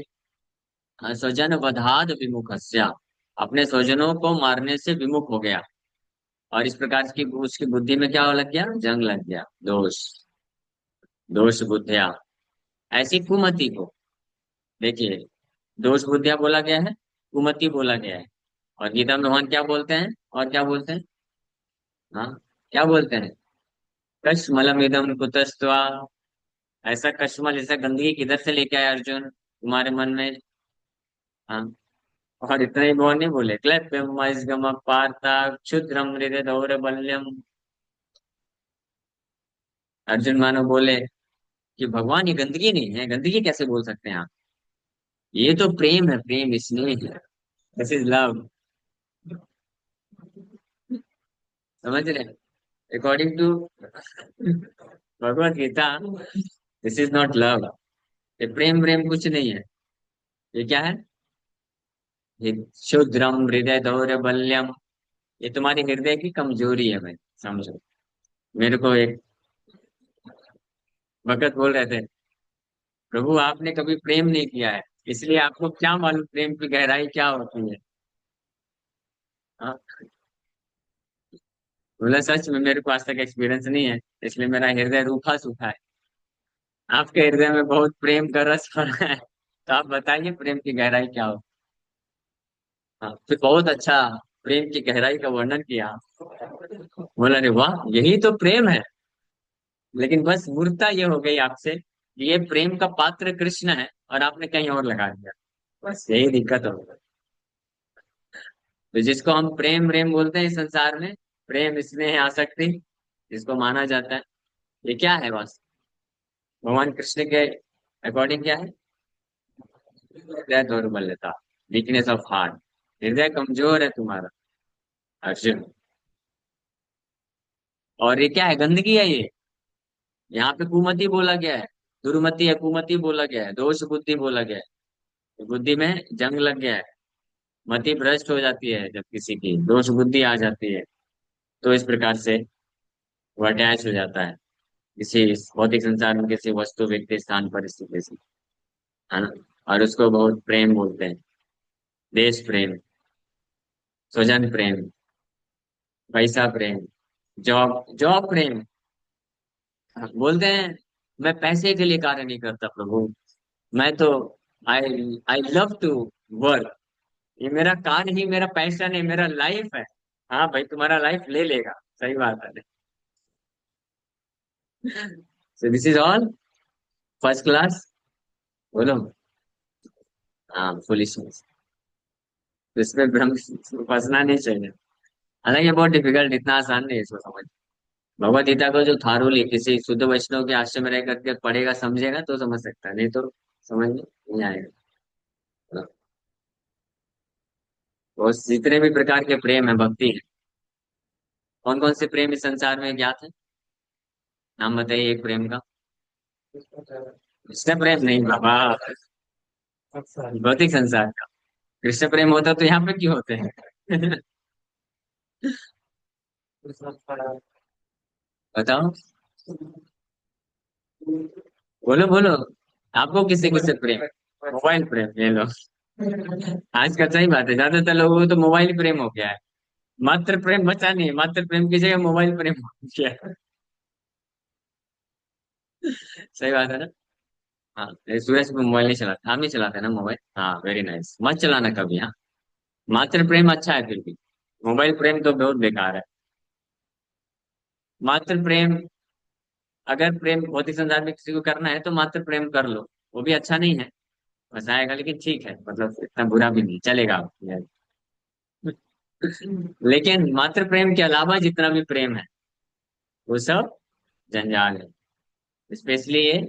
स्वजन वधाद विमुखस्या, अपने स्वजनों को मारने से विमुख हो गया। और इस प्रकार की उसकी बुद्धि में क्या लग गया, जंग लग गया, दोष, दोष बुद्धिया, ऐसी कुमति को। देखिए दोष बुद्धिया बोला गया है, कुमति बोला गया है। और गीता में भगवान क्या बोलते हैं, और क्या बोलते हैं, हाँ क्या बोलते हैं, कश्मलम इदम कुतस्त्वा, ऐसा कश्मल ऐसा गंदगी किधर से लेके आया अर्जुन तुम्हारे मन में। हाँ, और इतना ही भगवान नहीं बोले क्लैप्यम गम पार्था क्षुद्रम हृदय दौर्बल्यम। अर्जुन मानो बोले कि भगवान ये गंदगी नहीं है, गंदगी कैसे बोल सकते हैं आप, ये तो प्रेम है, प्रेम इसमें है, दिस इज लव। समझ रहे, according to Bhagavad Gita, this is not love, ये प्रेम प्रेम कुछ नहीं है। ये क्या है, ये क्षुद्रम हृदय दौर्बल्यम, ये तुम्हारी हृदय की कमजोरी है भाई, समझो। मेरे को एक भगत बोल रहे थे, प्रभु आपने कभी प्रेम नहीं किया है, इसलिए आपको क्या मालूम प्रेम की गहराई क्या होती है। हाँ, बोला सच में मेरे को आज तक एक्सपीरियंस नहीं है, इसलिए मेरा हृदय रूखा सूखा है। आपके हृदय में बहुत प्रेम का रस भरा है, तो आप बताइए प्रेम की गहराई क्या हो। हाँ फिर बहुत अच्छा प्रेम की गहराई का वर्णन किया। बोला अरे वाह यही तो प्रेम है। लेकिन बस मूर्खता ये हो गई आपसे कि ये प्रेम का पात्र कृष्ण है और आपने कहीं और लगा दिया, बस यही दिक्कत हो गई। तो जिसको हम प्रेम प्रेम बोलते हैं इस संसार में, प्रेम स्नेह आसक्ति जिसको माना जाता है, ये क्या है बस, भगवान कृष्ण के अकॉर्डिंग क्या है, हृदय दौर्बल्यता, वीकनेस ऑफ हार्ट, हृदय कमजोर है तुम्हारा अर्जुन। और ये क्या है, गंदगी है ये, यहाँ पे कुमति बोला गया है, दुर्मति है, कुमति बोला गया है, दोष बुद्धि बोला गया है, बुद्धि में जंग लग गया है, मति भ्रष्ट हो जाती है जब किसी की दोष बुद्धि आ जाती है, तो इस प्रकार से वो अटैच हो जाता है किसी भौतिक संसार में, किसी वस्तु व्यक्ति स्थान परिस्थिति से, है ना। और उसको बहुत प्रेम बोलते हैं, देश प्रेम, स्वजन प्रेम, पैसा प्रेम, जॉब जॉब प्रेम। बोलते हैं मैं पैसे के लिए कार्य नहीं करता प्रभु, मैं तो आई आई लव टू वर्क, ये मेरा कार्य ही मेरा पैसा नहीं, मेरा लाइफ है। हाँ भाई तुम्हारा लाइफ ले लेगा, सही बात है। So this is all first class, बोलो। हाँ फुलिशनेस, तो इसमें भ्रम फंसना नहीं चाहिए। हालांकि बहुत डिफिकल्ट, इतना आसान नहीं है इसको समझ। भगवत गीता को जो थारूली किसी शुद्ध वैष्णव के आश्रम में रह करके पढ़ेगा समझेगा तो समझ सकता है, नहीं तो समझ में नहीं आएगा। वो जितने भी प्रकार के प्रेम है, भक्ति है, कौन कौन से प्रेम इस संसार में ज्ञात है? नाम बताइए एक प्रेम का। कृष्ण प्रेम नहीं बाबा, भौतिक संसार का। कृष्ण प्रेम होता तो यहाँ पे क्यों होते हैं? बताओ, बोलो बोलो। आपको किससे किससे प्रेम? मोबाइल प्रेम, ये लो। आज का सही बात है, ज्यादातर लोगों को तो मोबाइल प्रेम हो गया है। मात्र प्रेम बचा नहीं, मात्र प्रेम की जगह मोबाइल प्रेम हो गया है। सही बात है ना। हाँ, ये सूरज पे मोबाइल नहीं चलाता, हम ही चलाते हैं ना मोबाइल। हाँ, वेरी नाइस, मत चलाना कभी। हाँ, मात्र प्रेम अच्छा है फिर भी। मोबाइल प्रेम तो बहुत बेकार है। मात्र प्रेम, अगर प्रेम भौतिक संसार में किसी को करना है तो मात्र प्रेम कर लो। वो भी अच्छा नहीं है, मजा आएगा, लेकिन ठीक है, मतलब इतना बुरा भी नहीं चलेगा। लेकिन मात्र प्रेम के अलावा जितना भी प्रेम है वो सब जंजाल है। स्पेशली ये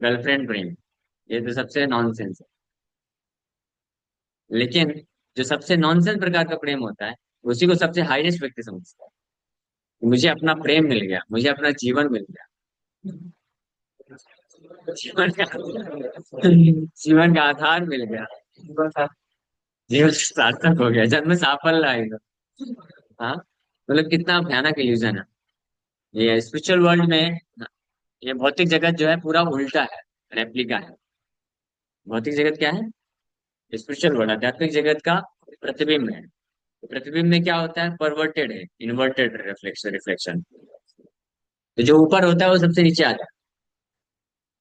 गर्लफ्रेंड प्रेम, ये तो सबसे नॉनसेंस है। लेकिन जो सबसे नॉनसेंस प्रकार का प्रेम होता है, उसी को सबसे हाईएस्ट व्यक्ति समझता है। मुझे अपना प्रेम मिल गया, मुझे अपना जीवन मिल गया। जीवन का जीवन का आधार मिल गया। जीवन सार्थक हो गया, जन्म साफल्य आएगा। हाँ, मतलब कितना भयानक इल्यूजन है। ये स्पिरिचुअल वर्ल्ड में, ये भौतिक जगत जो है पूरा उल्टा है, रेप्लिका है। भौतिक जगत क्या है? स्पिरिचुअल वर्ल्ड आध्यात्मिक जगत का प्रतिबिंब है। तो प्रतिबिंब में क्या होता है? परवर्टेड है, इन्वर्टेड रिफ्लेक्शन रिफ्लेक्शन। तो जो ऊपर होता है वो सबसे नीचे आता है।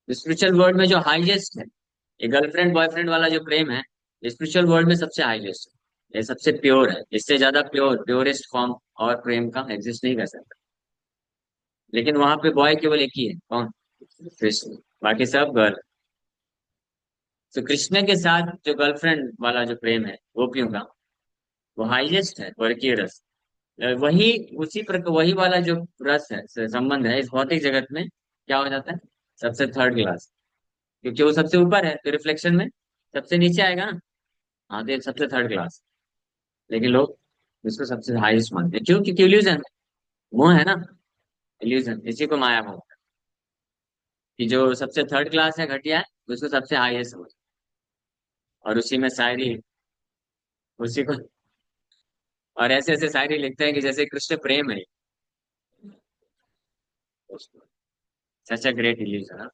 स्पिरिचुअल वर्ल्ड में जो हाईएस्ट है, ये गर्लफ्रेंड बॉयफ्रेंड वाला जो प्रेम है, स्पिरिचुअल वर्ल्ड में सबसे हाईएस्ट है। ये सबसे प्योर है, इससे ज्यादा प्योर, प्योरेस्ट फॉर्म और प्रेम का एग्जिस्ट नहीं कर सकता। लेकिन वहां पे बॉय केवल एक ही है, कौन? कृष्ण। बाकी सब गर्ल। तो कृष्ण के साथ जो गर्लफ्रेंड वाला जो प्रेम है गोपियों का, वो हाईएस्ट है, वर्गीय रस। वही, उसी प्रकार वही वाला जो रस है, संबंध है, इस भौतिक जगत में क्या हो जाता है? सबसे थर्ड क्लास। क्योंकि वो सबसे ऊपर है तो रिफ्लेक्शन में सबसे नीचे आएगा ना। हाँ, तो ये सबसे थर्ड क्लास। लेकिन लोग इसको सबसे हाईएस्ट मानते हैं, क्यों? क्योंकि इल्यूजन, मोह है ना। इल्यूजन, इसी को माया बोलते हैं। कि जो सबसे थर्ड क्लास है, घटिया है, उसको सबसे हाईएस्ट समझ। और उसी में शायरी, उसी को, और ऐसे ऐसे शायरी लिखते हैं कि जैसे कृष्ण प्रेम है। सच अ ग्रेट इल्यूजन।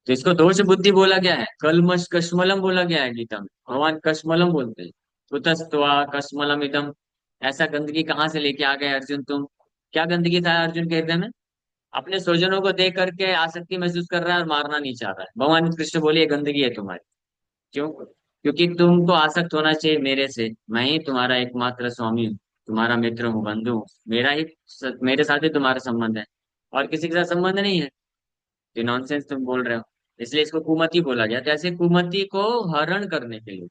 तो इसको दोष बुद्धि बोला गया है, कलमश कश्मलम बोला गया है गीता में। भगवान कश्मलम बोलते हैं। कुतस्त्वा कश्मलम इदम। ऐसा गंदगी कहाँ से लेके आ गए अर्जुन तुम? क्या गंदगी था अर्जुन के हृदय में? अपने स्वजनों को देख करके आसक्ति महसूस कर रहा है और मारना नहीं चाह रहा है। भगवान कृष्ण बोले ये गंदगी है तुम्हारी। क्यों? क्योंकि तुमको आसक्त होना चाहिए मेरे से, मैं ही तुम्हारा एकमात्र स्वामी हूँ, तुम्हारा मित्र हूँ, बंधु हूँ। मेरे साथ ही तुम्हारा संबंध है, और किसी के साथ संबंध नहीं है। ये नॉनसेंस तुम बोल रहे हो। इसलिए इसको कुमति बोला गया, जैसे कुमति को हरण करने के लिए।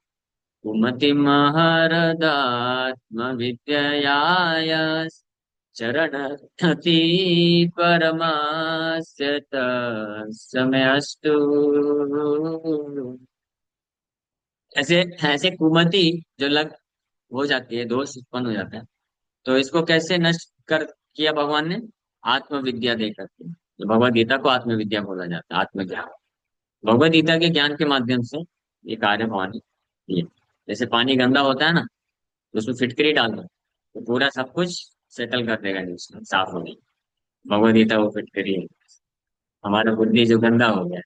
कुमति महरदात्म विद्यया चरण परमास्य तस्मैस्तु। ऐसे ऐसे कुमति जो लग हो जाती है, दोष उत्पन्न हो जाता है, तो इसको कैसे नष्ट कर किया भगवान ने? आत्मविद्या दे करके। तो भगवद गीता को आत्मविद्या बोला जाता है, आत्मज्ञान। भगवद गीता के ज्ञान के माध्यम से ये कार्य भगवान ने किए। जैसे पानी गंदा होता है ना, तो उसमें फिटकरी डाल दो तो पूरा सब कुछ सेटल कर देगा, न्यूज़ साफ हो गई। भगवद गीता वो फिटकरी है। हमारा बुद्धि जो गंदा हो गया है,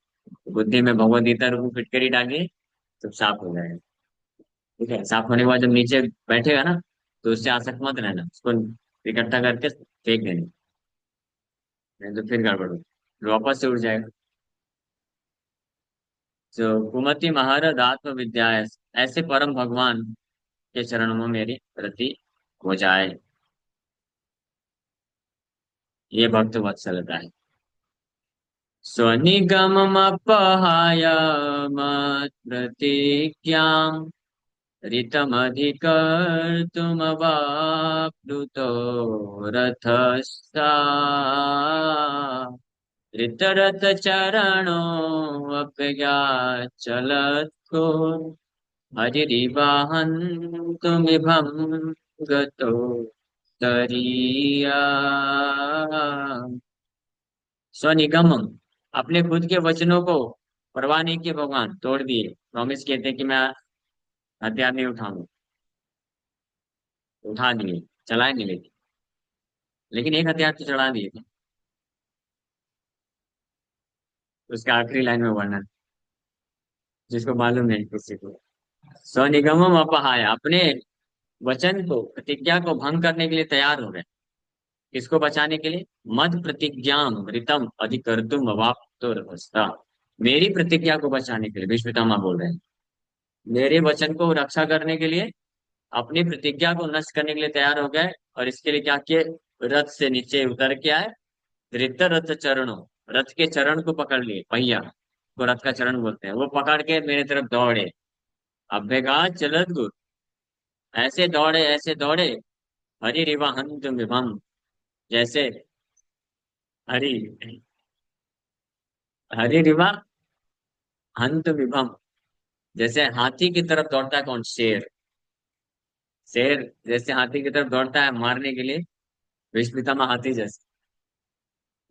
बुद्धि में भगवद गीता रूपी फिटकरी डालिए, सब साफ हो जाएगा। ठीक है, साफ होने के बाद जब नीचे बैठेगा ना, तो उससे आसक्त मत रहना, उसको इकट्ठा करके फेंक देना। नहीं तो फिर गड़बड़ हो, फिर वापस से उड़ जाएगा। जो कुमति महारथ आत्म विद्या है, ऐसे परम भगवान के चरणों में मेरी प्रति हो जाए, ये भक्त वत्सलता है। स्वनिगममपहाय मत्प्रतिज्ञाम् ऋतमधिकर्तुमवाप्लुतो रथस्था। ऋतरथ चरणो अज्ञा चलत को हरिवाहन्तुमिभं गतो तरिया। स्वनिगमम, अपने खुद के वचनों को परवाह नहीं किए भगवान, तोड़ दिए। प्रॉमिस कहते कि मैं हथियार नहीं उठाऊंगा, उठा दिए, चलाए नहीं, लेकिन एक हथियार तो चढ़ा दिए थे। उसका आखिरी लाइन में वर्णन, जिसको मालूम नहीं किसी को। स्वनिगमम अपहाय, अपने वचन को, प्रतिज्ञा को भंग करने के लिए तैयार हो गए। किसको बचाने के लिए? मद प्रतिज्ञाम ऋतम अधिकर्तुम अवाप्तोरवस्था, मेरी प्रतिज्ञा को बचाने के लिए भीष्म पितामह बोल रहे हैं। मेरे वचन को रक्षा करने के लिए, अपनी प्रतिज्ञा को नष्ट करने के लिए तैयार हो गए। और इसके लिए क्या किए? रथ से नीचे उतर के आए। धृत रथ चरणों, रथ के चरण को पकड़ लिए, पहिया को रथ का चरण बोलते हैं, वो पकड़ के मेरे तरफ दौड़े। अभ्यगा चलत गुर, ऐसे दौड़े। हरि रिवाहन विभम, जैसे हरि, हरि रिवा हंत विभम, जैसे हाथी की तरफ दौड़ता है कौन? शेर। शेर जैसे हाथी की तरफ दौड़ता है मारने के लिए, भीष्म पितामह हाथी जैसे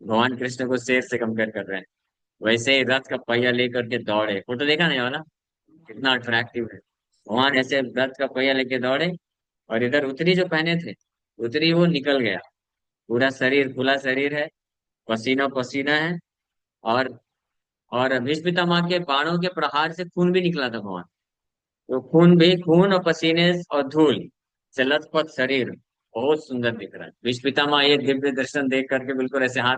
भगवान कृष्ण को शेर से कंपेयर कर रहे हैं। वैसे ही रथ का पहिया लेकर के दौड़े। फोटो देखा नहीं वाला, कितना अट्रैक्टिव है। भगवान ऐसे रथ का पहिया लेके दौड़े, और इधर उत्तरी जो पहने थे, उत्तरी वो निकल गया। पूरा शरीर, खुला शरीर है, पसीना पसीना है। और भीष्म पितामह के बाणों के प्रहार से खून भी निकला था भगवान। तो खून भी, खून और पसीने और धूल से लथपथ शरीर बहुत सुंदर दिख रहा है। भीष्म पितामह ये दिव्य दर्शन देख करके बिल्कुल ऐसे हाथ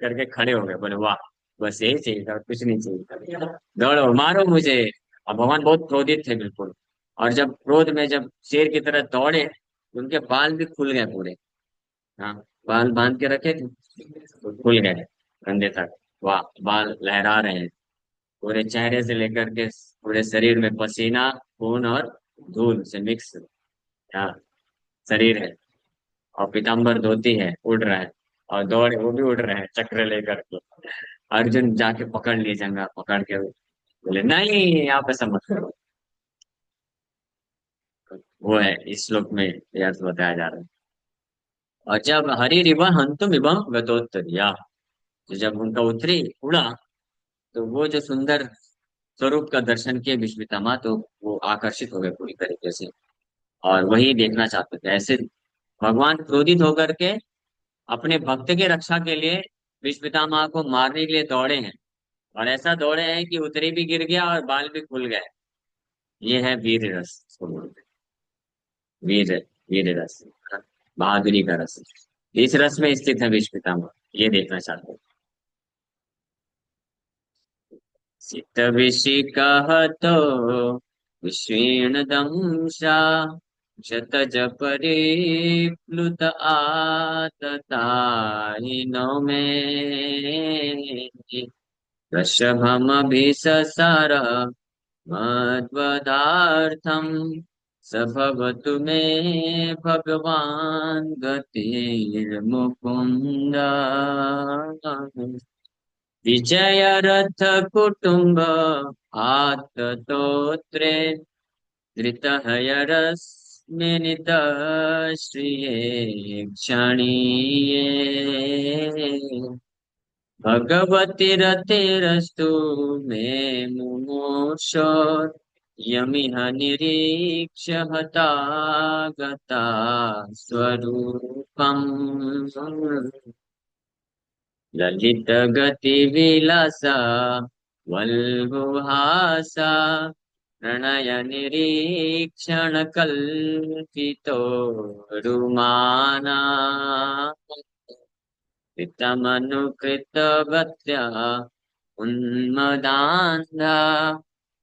करके खड़े हो गए, बोले वाह, बस यही चाहिए था, कुछ नहीं चाहिए था, दौड़ो मारो मुझे। और भगवान बहुत क्रोधित थे बिल्कुल। और जब क्रोध में जब शेर की तरह दौड़े, तो उनके बाल भी खुल गए पूरे। हाँ, बाल बांध के रखे थे तो खुल गए कंधे तक। वाह, बाल लहरा रहे हैं, पूरे चेहरे से लेकर के पूरे शरीर में पसीना, खून और धूल से मिक्स। हाँ, शरीर है। और पीताम्बर धोती है, उड़ रहा है। और दौड़, वो भी उड़ रहे हैं चक्र लेकर के। अर्जुन जाके पकड़ लिए, जंगा पकड़ के बोले नहीं, यहाँ पे सब मत करो। वो है इस श्लोक में ये अर्थ बताया जा रहा है। और जब हरि रिवन हंतुम इवम गतोत्तरिया, तो जब उनका उत्तरी उड़ा, तो वो जो सुंदर स्वरूप का दर्शन किए भीष्म पितामह, तो वो आकर्षित हो गए पूरी तरीके से, और वही देखना चाहते थे। ऐसे भगवान क्रोधित होकर के अपने भक्त के रक्षा के लिए भीष्म पितामह को मारने के लिए दौड़े हैं। और ऐसा दौड़े हैं कि उतरी भी गिर गया और बाल भी खुल गए। ये है वीर रस, इसको बोलते हैं। वीर, वीर रस, बहादुरी का रस। इस रस में स्थित है भीष्म पितामह, ये देखना चाहते हैं। सित विषिकहतो विषीर्ण दंशा शतज परिप्लुत आततायिनो मे वृषभमभिससार मद्वदार्थम् स भवतु मे भगवान् गतिर्मुकुन्द। विजय रथ कुटुम्ब आत्ततोत्रे धृतहयरस्मिनित श्रिये क्षणीये भगवती रतिरस्तु मे मुमूर्षो यमिह निरीक्ष्य हतागता स्वरूपम् ललित गति विलासा वल्गुहासा प्रणय निरीक्षण कल्पितो रुमाना कृतमनुकृतवत्या उन्मदान्धा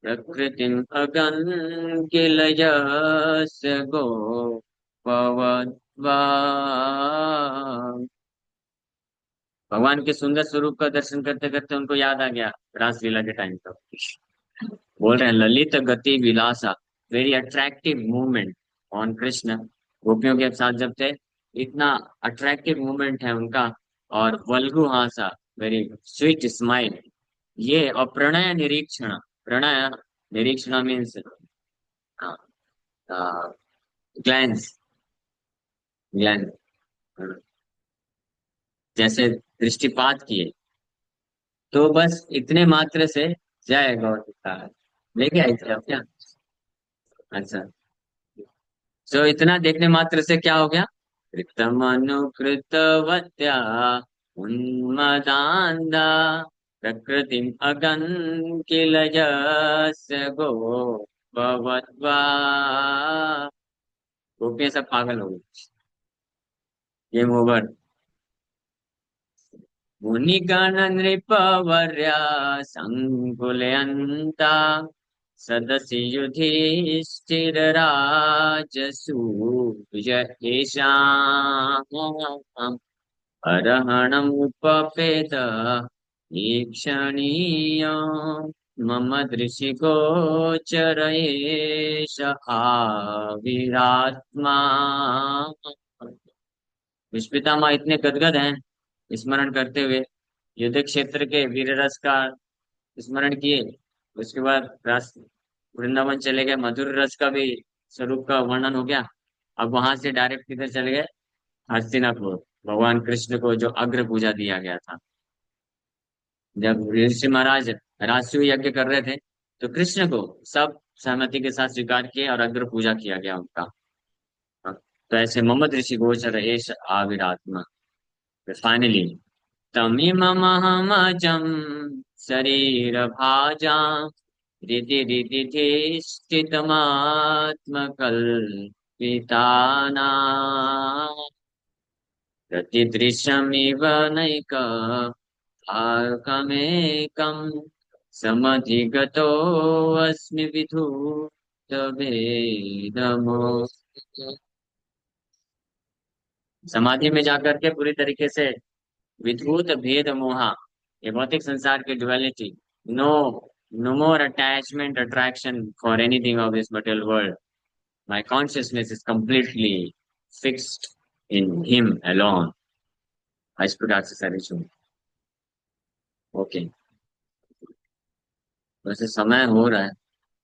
प्रकृतिम् अगन् किल यस्य गोपवद्वा। भगवान के सुंदर स्वरूप का दर्शन करते करते उनको याद आ गया रासलीला के टाइम का। बोल रहे हैं ललित गति विलासा, very attractive movement on Krishna, गोपियों के साथ जब थे, इतना अट्रैक्टिव मूवमेंट है उनका। और वल्गु हासा, वेरी गुड, स्वीट स्माइल। ये और प्रणय निरीक्षण। प्रणय निरीक्षण मीन्स ग्लैंस। ग्लैंस, जैसे दृष्टिपात किए। तो बस इतने मात्र से जय गौर पिता है, लेके आई थी आप क्या? अच्छा, तो इतना देखने मात्र से क्या हो गया? कृतमनुकृतवत्या उन्मदान्धा प्रकृतिम अगन किल यस्य गोपवद्वा। गोपियां सब पागल हो गई। Game over. मुनिगण नृपवर्या संकुलयन्ता सदसि युधिष्ठिरराजसूय येषाम् अर्हणमुपपेत ईक्षणीय मम दृशिगोचर एष आविरात्मा। विस्मितामा इतने गदगद हैं स्मरण करते हुए, युद्ध क्षेत्र के वीर रस का स्मरण किए। उसके बाद रास वृंदावन चले गए, मधुर रस का भी स्वरूप का वर्णन हो गया। अब वहां से डायरेक्ट किधर चले गए? हस्तिनापुर। भगवान कृष्ण को जो अग्र पूजा दिया गया था, जब ऋषि महाराज राजसूय यज्ञ कर रहे थे, तो कृष्ण को सब सहमति के साथ स्वीकार किए और अग्र पूजा किया गया उनका। तो ऐसे मोहम्मद ऋषि गोचर एष आविरात्मा। फाइनली तमिममहमजं शरीरभाजां हृदि हृदिधिष्ठितमात्मकल्पितानां प्रतिदृश्यमिव नैक आकमेकं समधिगतोऽस्मि विधूतभेदमो। समाधि में जाकर के पूरी तरीके से विधूत भेद मोहा, ये भौतिक संसार की duality. No, no more attachment attraction for anything of this material world. My consciousness is completely fixed in him alone. इस प्रकार से सारी चीजें। ओके, वैसे समय हो रहा है,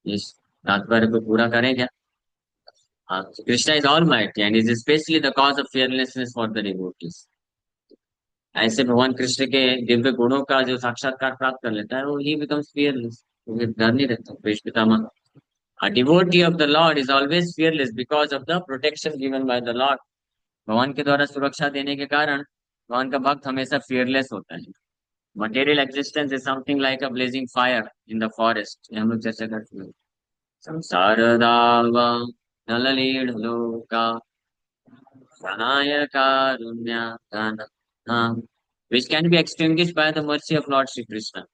इस तात्पर्य को पूरा करें क्या? Krishna is all mighty and is specially the cause of fearlessness for the devotees. ऐसे भगवान कृष्ण के दिव्य गुणों का जो साक्षात्कार प्राप्त कर लेता है, वो ही बिकम्स फियरलेस। वो डर नहीं रहता। Bhishma Pitamah, a devotee of the Lord is always fearless because of the protection given by the Lord। भगवान के द्वारा सुरक्षा देने के कारण भगवान का भक्त हमेशा fearless होता है। Material existence is something like a blazing fire in the forest। ये हम लोग चर्चा कर चुके हैं। संसार दावा नललीन लोका सहाय कारुण्य which can be extinguished by the mercy of Lord Sri Krishna।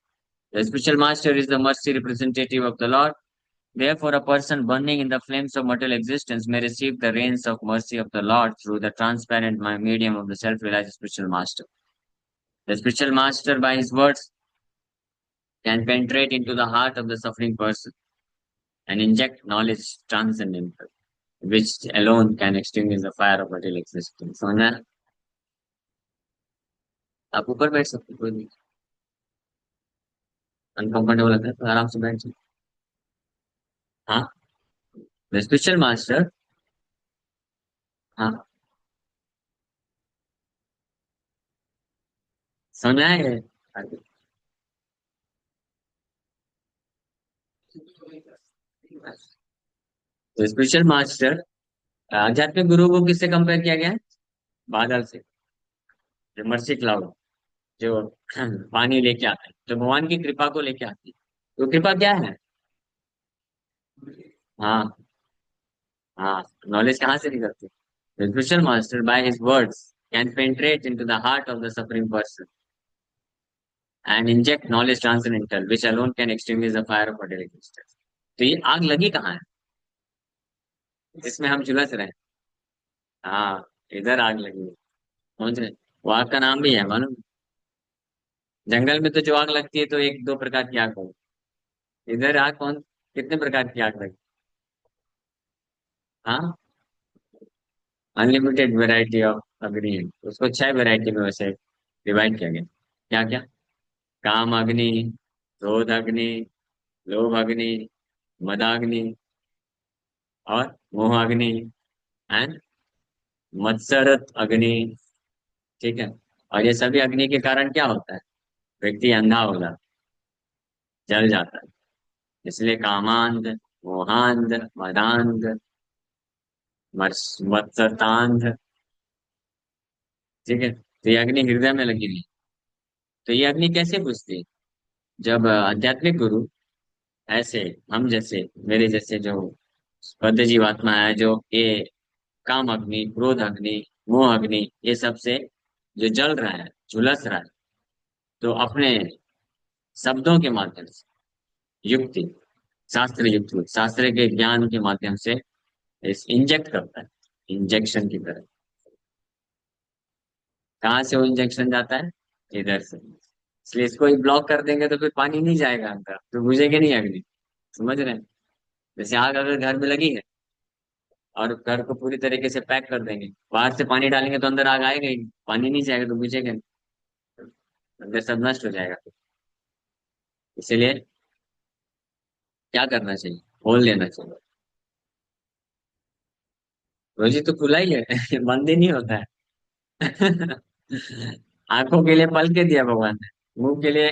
The spiritual master is the mercy representative of the Lord। Therefore, a person burning in the flames of mortal existence may receive the rains of mercy of the Lord through the transparent medium of the self-realized spiritual master। The spiritual master, by his words, can penetrate into the heart of the suffering person and inject knowledge transcendental, which alone can extinguish the fire of mortal existence। So, ना आप ऊपर बैठ सकते हो, कोई नहीं। अनकंफर्टेबल लगता है तो आराम से बैठ सकते। हाँ, द स्पिरिचुअल मास्टर। हाँ, समझ आए? तो स्पिरिचुअल मास्टर, आध्यात्मिक गुरु को किससे कंपेयर किया गया है? बादल से, जो मर्सी क्लाउड, जो पानी लेके आता है, जो भगवान की कृपा को लेके आती है। तो कृपा क्या है? हाँ, हाँ, नॉलेज कहाँ से निकलती है? Spiritual master by his words can penetrate into the heart of the suffering person and inject knowledge transcendental which alone can extinguish the fire of material existence. तो ये आग लगी कहाँ है जिसमें हम झुलस रहे हैं? हाँ, इधर आग लगी है। समझ रहे? वो आग का नाम भी है मालूम? जंगल में तो जो आग लगती है तो एक दो प्रकार की आग होगी। इधर आग कौन, कितने प्रकार की आग लगी? हाँ, अनलिमिटेड वैरायटी ऑफ इंग्रेडिएंट। उसको 6 वैरायटी में वैसे डिवाइड किया गया। क्या क्या? काम अग्नि, क्रोध अग्नि, लोभ अग्नि, मदाग्नि, और मोह अग्नि, एंड मत्सरत अग्नि। ठीक है। और ये सभी अग्नि के कारण क्या होता है? व्यक्ति अंधा हो जाता, जल जाता है। इसलिए कामांध, मोहांध, मदांध, मत्सरतांध। ठीक है, तो ये अग्नि हृदय में लगी हुई है। तो ये अग्नि कैसे बुझती है? जब आध्यात्मिक गुरु ऐसे, हम जैसे, मेरे जैसे जो बद्ध जीवात्मा है, जो ये काम अग्नि, क्रोध अग्नि, मोह अग्नि, ये सब से जो जल रहा है, झुलस रहा है, तो अपने शब्दों के माध्यम से, युक्ति, शास्त्र युक्ति, शास्त्र के ज्ञान के माध्यम से इस इंजेक्ट करता है, इंजेक्शन की तरह। कहाँ से वो इंजेक्शन जाता है? इधर से। इसलिए इसको ही ब्लॉक कर देंगे तो फिर पानी नहीं जाएगा अंदर, तो बुझेगी नहीं अग्नि। समझ रहे हैं? जैसे आग अगर घर में लगी है और घर को पूरी तरीके से पैक कर देंगे, बाहर से पानी डालेंगे तो अंदर आग आएगा ही नहीं, पानी नहीं जाएगा तो बुझेगा नहीं, अंदर सब नष्ट हो जाएगा। इसीलिए क्या करना चाहिए? खोल लेना चाहिए। रोजी तो खुला ही है बंद ही नहीं होता है आंखों के लिए पल के दिया भगवान ने, मुंह के लिए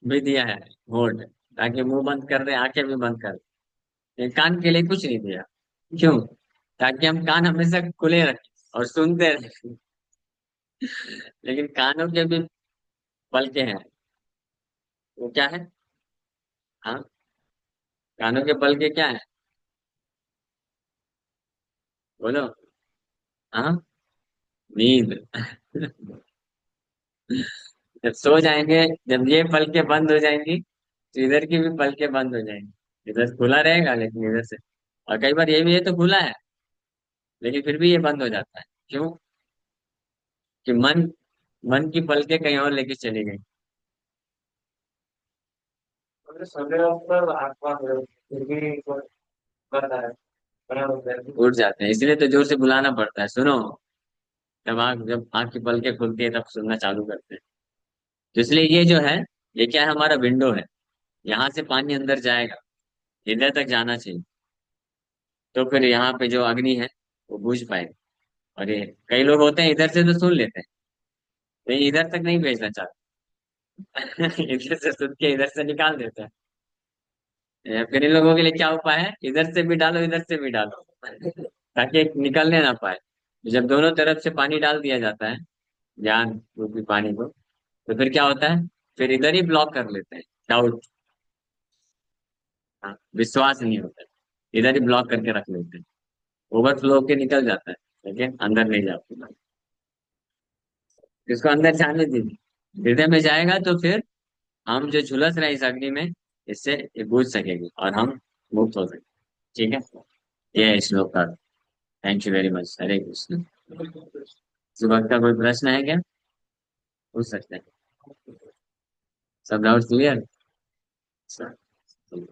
भी दिया है होल्ड, ताकि मुंह बंद कर दे, आंखें भी बंद कर दे। ये कान के लिए कुछ नहीं दिया। क्यों? ताकि हम कान हमेशा खुले रखें और सुनते रहें। लेकिन कानों के भी पल के हैं। वो क्या है? हाँ, कानों के पल के क्या है? बोलो। हाँ, नींद जब सो जाएंगे, जब ये पलकें बंद हो जाएंगी, तो इधर की भी पलकें बंद हो जाएंगी। इधर खुला रहेगा लेकिन इधर से, और कई बार ये भी है तो खुला है, लेकिन फिर भी ये बंद हो जाता है। क्यों? कि मन, मन की पलकें कहीं और लेके चली गई। उठ जाते हैं, इसलिए तो जोर से बुलाना पड़ता है, सुनो। जब आंख की पलकें खुलती है तब सुनना चालू करते हैं। तो इसलिए ये जो है, ये क्या है? हमारा विंडो है। यहाँ से पानी अंदर जाएगा, इधर तक जाना चाहिए, तो फिर यहाँ पे जो अग्नि है वो बुझ पाएगी। और ये कई लोग होते हैं इधर से तो सुन लेते हैं, लेकिन इधर तक नहीं भेजना चाहते इधर से सुन के इधर से निकाल देते हैं। फिर इन लोगों के लिए क्या उपाय है? इधर से भी डालो, इधर से भी डालो ताकि निकलने ना पाए। जब दोनों तरफ से पानी डाल दिया जाता है, ज्ञान रूपी पानी को, तो फिर क्या होता है? फिर इधर ही ब्लॉक कर लेते हैं, डाउट। हाँ, विश्वास नहीं होता है, इधर ही ब्लॉक करके रख लेते हैं। ओवरफ्लो के निकल जाता है, लेकिन अंदर नहीं जाता। इसको अंदर जाने दीजिए, हृदय में जाएगा तो फिर हम जो झुलस रहे इस अग्नि में, इससे ये बूझ सकेगी और हम मुक्त हो सकेंगे। ठीक है, ये है श्लोक का। Thank you very much. Hare Krishna. सुबह का कोई प्रश्न है क्या? पूछ सकते हैं। सब डाउट क्लियर?